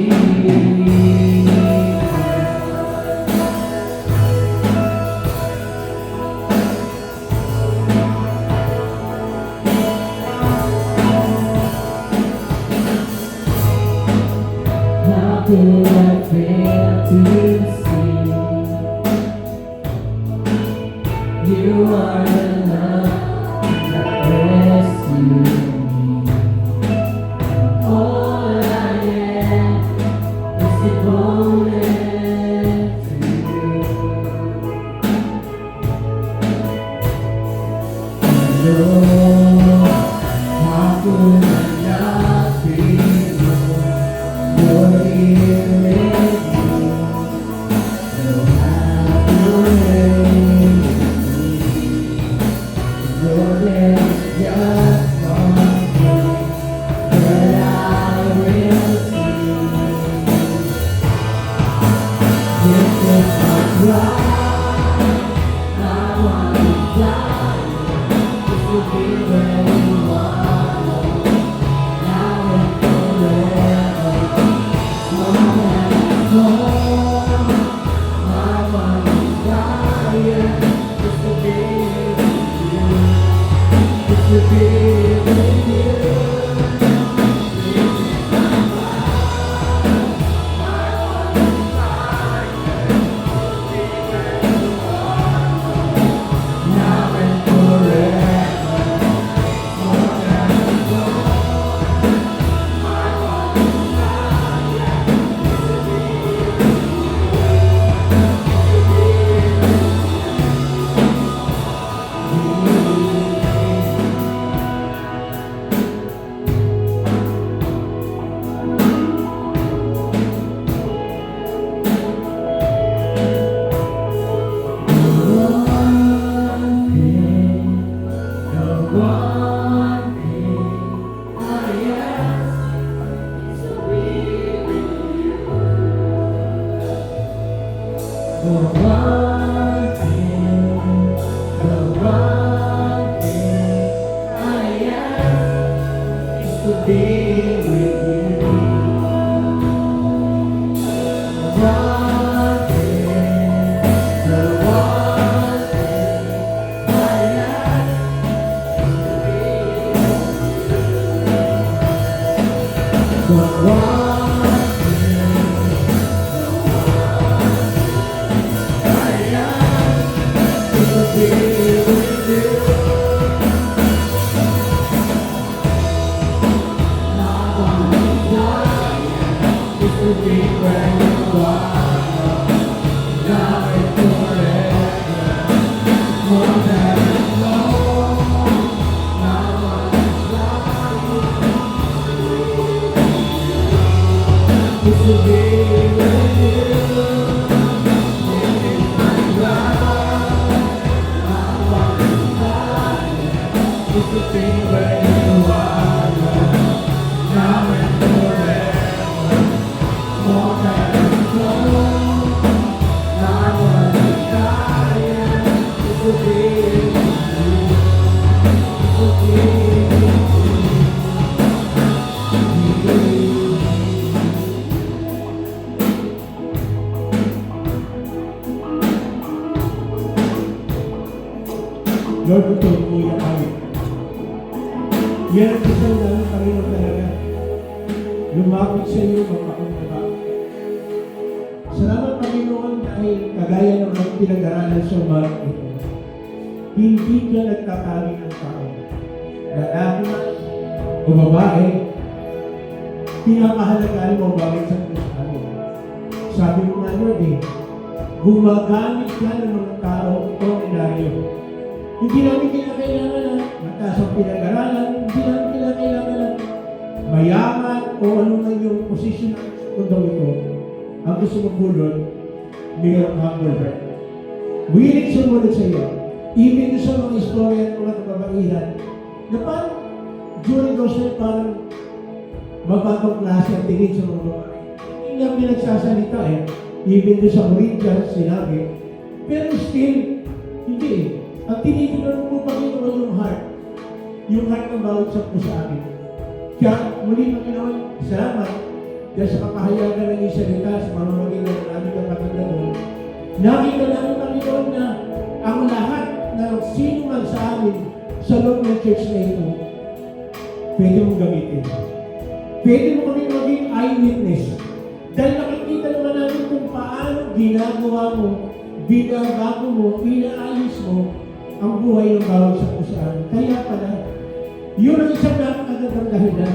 How could I fail to see you are the love that rescued me? All I am is devoted to you. Lord, how could I not be Lord, here with you? So have your way with me. Lord, there's just one thing that I will see. This is my cry, I want to die. This will be where you are, Lord, now and forever. More than a song, my one desire is to be with you, is to be with you. Now and forever, more than a song, my one desire is to be Lord, ito po yung kami. Yan ang gusto namin, Panginoon, talaga. Lumapit sa iyo, magpakumbaba. Salamat, Panginoon, dahil kagaya ng mga pinag-aralan sa umaga ito. Hindi ka nagtatali ng tao. Lalaki o babae, pinapahalagaan mo bakit sa Kristo. Sabi mo nga, Lord, gumagamit ka ng mga tao ordinaryo. Hindi namin kinakailangan na mataas ang pinag-aralan, hindi namin kinakailangan na mayaman o ano man yung posisyon ng mundo ito. Ang gusto mo po, Lord, mayroong humble heart. Willing sumunod sa iyo. Even sa mga istorya ng mga kababaihan, na parang during those time, parang mababang klase ang tingin sa mga babae. Hindi nga pinagsasalita eh. Even doon sa Corinthians, sinabi. Pero still, hindi eh. Ang tinitingnan mo Panginoon yung heart. Yung heart ng bawat sa po sa akin. Kaya muli Panginoon, salamat dahil sa kapahayagan ng iyong salita sa pamamagitan ng aming kapatid na doon. Nakita namin Panginoon na ang lahat ng sino man sa amin sa loob ng church na ito, pwede mong gamitin. Pwede mo kami maging eyewitness. Dahil nakikita naman namin kung paano ginagawa mo, binabago mo, inaayos mo ang buhay ng bawat sa kusaan. Kaya pala, yun ang isang napakagandang dahilan.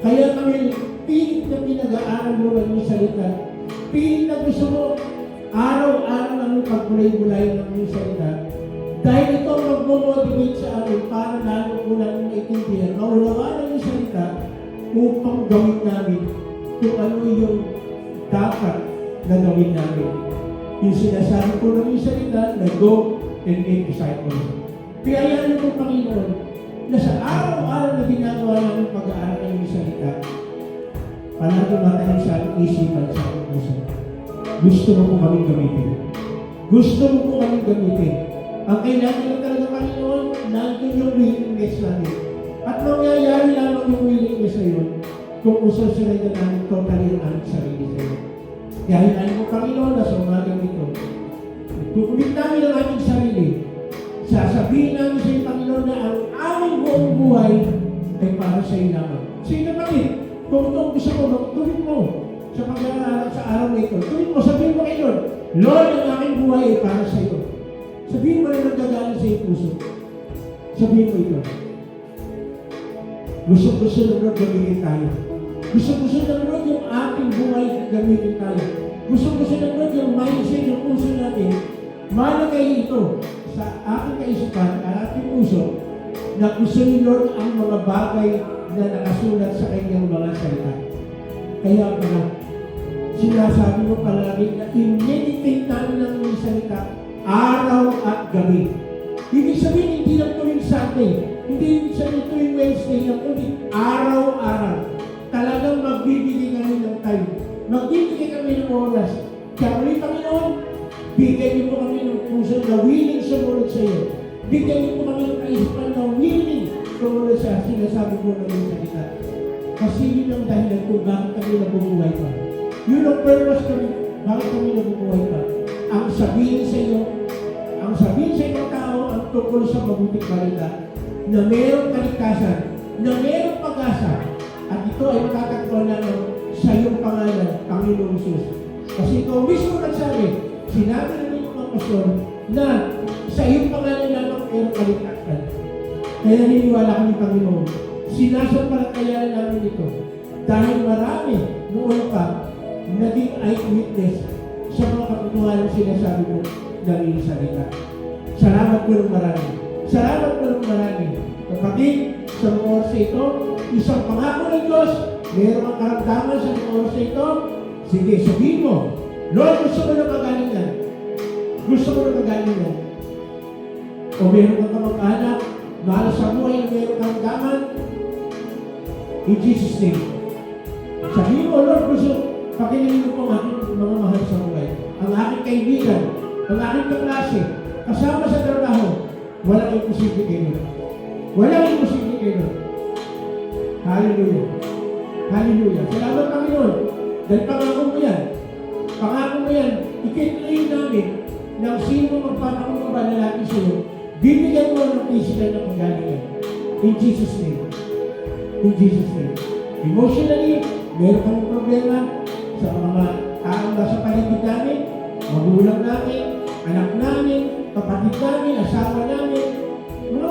Kaya kami pilit na pinag-aaral mo ng iyong salita. Pilit na gusto mo araw-araw ang pagkulay-bulay ng iyong salita. Dahil ito ang mag-motivate sa amin para lalo po namin maintindihan, maunawaan ang iyong salita upang gawin namin kung ano yung dapat na gawin namin. Yung sinasabi ko ng iyong salita na go and make disciples. Kaya yan po Panginoon, na sa araw-araw na ginagawa namin pag-aaral ng iyong salita, palagi matayin sa ating isipan sa ating puso. Gusto mo po kami gamitin. Gusto mo po kami gamitin. Ang kailangan lang talaga Panginoon, nandun yung willingness namin. At mangyayari lamang yung willingness na yun kung ususunod na namin totally ang aming sarili sa iyo. Kaya hinahin mo Panginoon na sa umagang ito, kukulit namin ang aming sarili. Sasabihin namin sa iyo Panginoon na ang aming buong buhay ay para sa iyo lamang. Sa iyo naman kung itong gusto mo, magtuloy mo sa pag-aaral sa araw na ito. Tuloy mo, sabihin mo kayo, Lord, ang aking buhay ay para sa iyo. Sabihin mo na nagdagalan sa iyong puso. Sabihin mo ito. Gusto ng Lord gamitin tayo. Gusto ng Lord yung ating buhay gamitin tayo. Gusto ng Lord yung mindset, yung puso natin. Malagay ito sa ating kaisipan, at ating puso, na gusto ni Lord ang mga bagay na nakasulat sa kanyang mga salita. Kaya pala, sinasabi mo palagi na i-meditate namin ng mga salita araw at gabi. Ibig sabihin, hindi lang tuwing Sunday, hindi ibig sabihin tuwing Wednesday, kundi araw-araw. Talagang magbibigay kami ng time. Magbibigay kami ng oras. Kaya ulit Panginoon, bigyan niyo po kami ng puso na willing sumunod sa iyo. Bigyan niyo po kami ng kaisipan na willing sumunod sa sinasabi po ng iyong salita. Kasi yun ang dahilan kung bakit kami nabubuhay pa. Yun ang purpose kami, bakit kami nabubuhay pa. Ang sabihin sa iyo ng tao ang tungkol sa mabuting balita na mayroong kaligtasan, na mayroong pag-asa, at ito ay matatagpuan namin sa iyong pangalan, Panginoong Jesus. Kasi ikaw mismo nagsabi, sinabi namin yung mga pastor na sa iyong pangalan lamang mayroong kaligtasan. Kaya niniwala kami, Panginoon, sinasampalatayaan namin ito dahil marami noon pa naging eyewitness sa mga katotohanan sinasabi mo ng iyong salita. Salamat po ng marami. Salamat po ng marami. Kapatid, sa mga oras ito, isang pangako ng Diyos, mayroon ang karamdaman sa mga oras ito. Sige, sabihin mo, Lord, gusto ko na magalingan. Gusto ko na magalingan. O mayroon kang kamag-anak, mahal sa buhay na mayroon kang karamdaman, in Jesus' name. Sabihin mo, Lord, gusto, pakilingin ko ang aking mga mahal sa buhay. Ang aking kaibigan, ang aking kaklase, kasama sa trabaho, walang imposible kayo. Walang imposible kayo. Hallelujah. Hallelujah. Salamat Panginoon. Dahil pangako mo yan. Pangako mo yan. Ikituloy namin ng sino magpapakong lalaki sa iyo. Bibigyan mo ng physical na panggalingan. In Jesus' name. In Jesus' name. Emotionally, meron kang problema sa mga taong nasa paligid namin, magulang namin, anak namin, kapatid namin, asawa namin, mga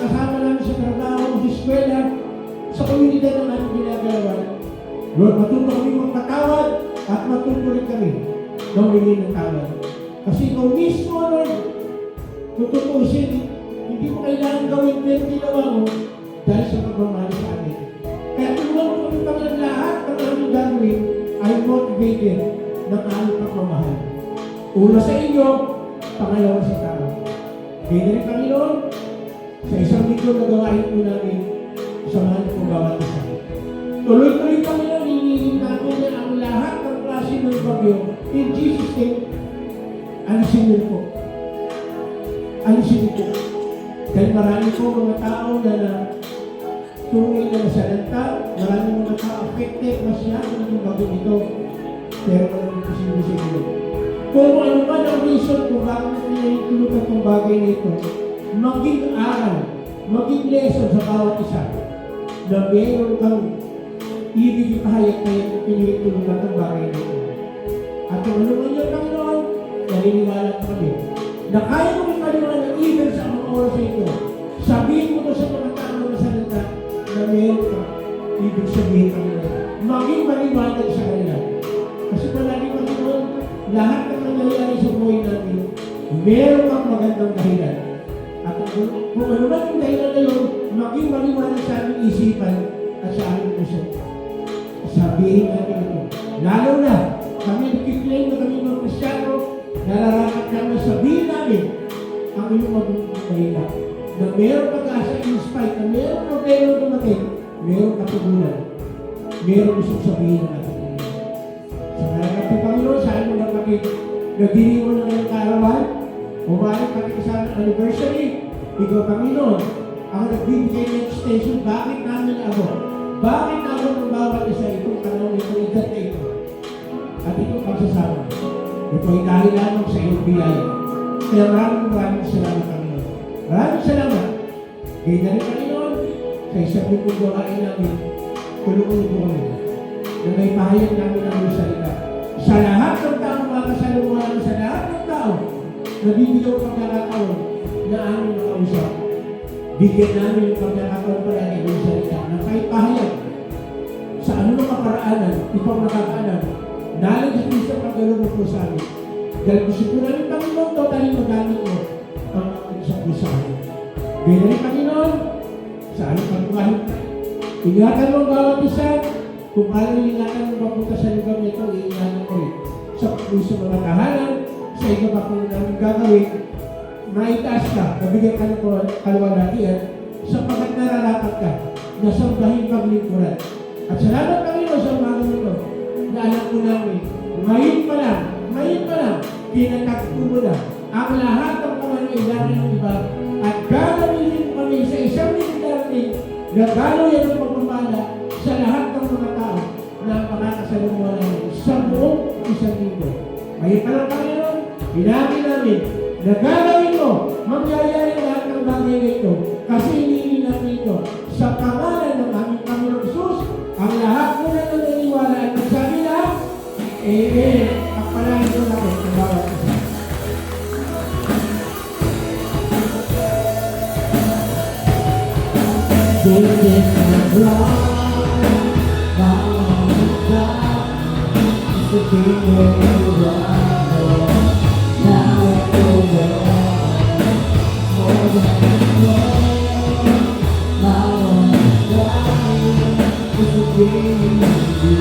kasama namin sa trabaho, sa eskwela, sa komunidad na namin ginagawa. Lord, matuto kami magpatawad at matuto rin kami na humingi ng tawad. Kasi ikaw mismo, Lord, tututusin, hindi mo kailangan gawin pero ginawa mo dahil sa pagmamahal sa amin. Kaya tulungan mo kami pag lahat ng aming gagawin ay motivated ng aming pagmamahal. Una sa inyo, pangalawa sa tao. susunod na gawain po namin, samahan po bawat isa. Tuloy-tuloy kami na hinihiling namin na ang lahat ng klase ng bagyo, in Jesus' name, alisin niyo po. Alisin niyo po. Dahil marami po mga tao na tunay na masalanta, maraming mga tao affected, masyado ng bagyo ito. Pero walang posible sa inyo. Kung ano man ang reason kung bakit pinahintulutan itong bagay na ito, maging aral, maging lesson sa bawat isa na meron kang ibig ipahayag kaya kung pinahintulutan itong bagay na ito. At kung ano man yung Panginoon, naniniwala kami na kaya mong ipaliwanag even sa mga oras na ito. Sabihin mo to sa mga tao na salita na meron ka ibig sabihin Panginoon. Maging maliwanag sa kanila. Kasi palagi Panginoon, lahat ng nangyayari sa buhay natin, meron kang magandang dahilan. At kung ano man yung dahilan na yun, maging maliwanag sa aming isipan at sa aming puso. Sabihin natin ito. Lalo na, kami nagkiklaim na kami mga Kristyano, nararapat namin sabihin namin ang iyong magandang dahilan. Na meron pag-asa in spite, na meron problema dumating, meron katugunan, meron isang sabihin natin. Sa ngayon po Panginoon, saan mo lang kami nagdiri mo na ngayong karawan, umalit kami kasama ng anniversary, ikaw Panginoon, ang nagbibigay ng extension, bakit namin ako? Bakit namin ang bawat isa itong tanong itong edad na ito? At itong pagsasama. Ito ay dahil lamang sa iyong biyaya. Kaya maraming salamat Panginoon. Maraming salamat. Kaya na rin Panginoon, sa isang lingkong gawain namin, tulungan po kami na may pahayag namin ang iyong salita. Sa lahat ng taong mga kasalungan, sa lahat ng tao, nabibigyan ang pagkakataon na aming makausap. Bigyan namin yung pagkakataon pala ng iyong salita na kahit pahayag sa anumang kaparaanan, ipang nakakaalam, nalang sa Kristo paggalong po sa amin. Dahil gusto ko namin Panginoon, totally magamit mo ang isang sa amin. Gaya rin Panginoon, sa aming pagkukahin. Ingatan mo ang bawat isa, kung paano ingatan mo papunta sa lugar nito, ingatan ko rin. Sa puso mga tahanan, sa iba pa kung namin gagawin, maitaas ka, nabigyan ka ng kaluwalhatian, sapagkat nararapat ka, na sambahin paglingkuran. At salamat Panginoon sa mga nito, na alam ko namin, ngayon pa lang, kinatagpo mo na ang lahat ng pangangailangan ng iba, at gagawin kami sa isang military na gano'n yan ang pagpapala sa lahat ng mga tao na makakasalumuhan namin sa buong isang linggo. Ngayon pa lang Panginoon, inamin namin na gagawin mo, mangyayari lahat ng bagay na ito kasi hinihingi namin ito sa pangalan ng aming Panginoon Jesus, ang lahat mo na naniniwala at nagsabi na, Amen. At palagi ko natin ang bawat isa. This is my life, my life. It's the thing that you want. Now it's over. More than you know. Now I'm dying. It's the thing you do.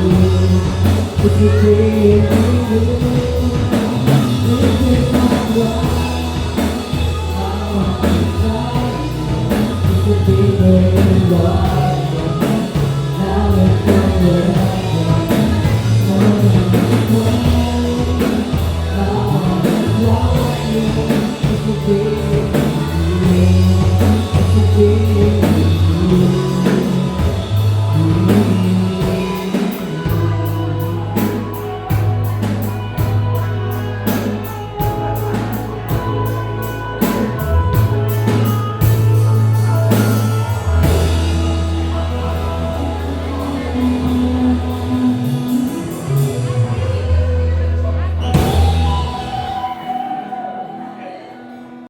It's the thing you do. This is my life. It's a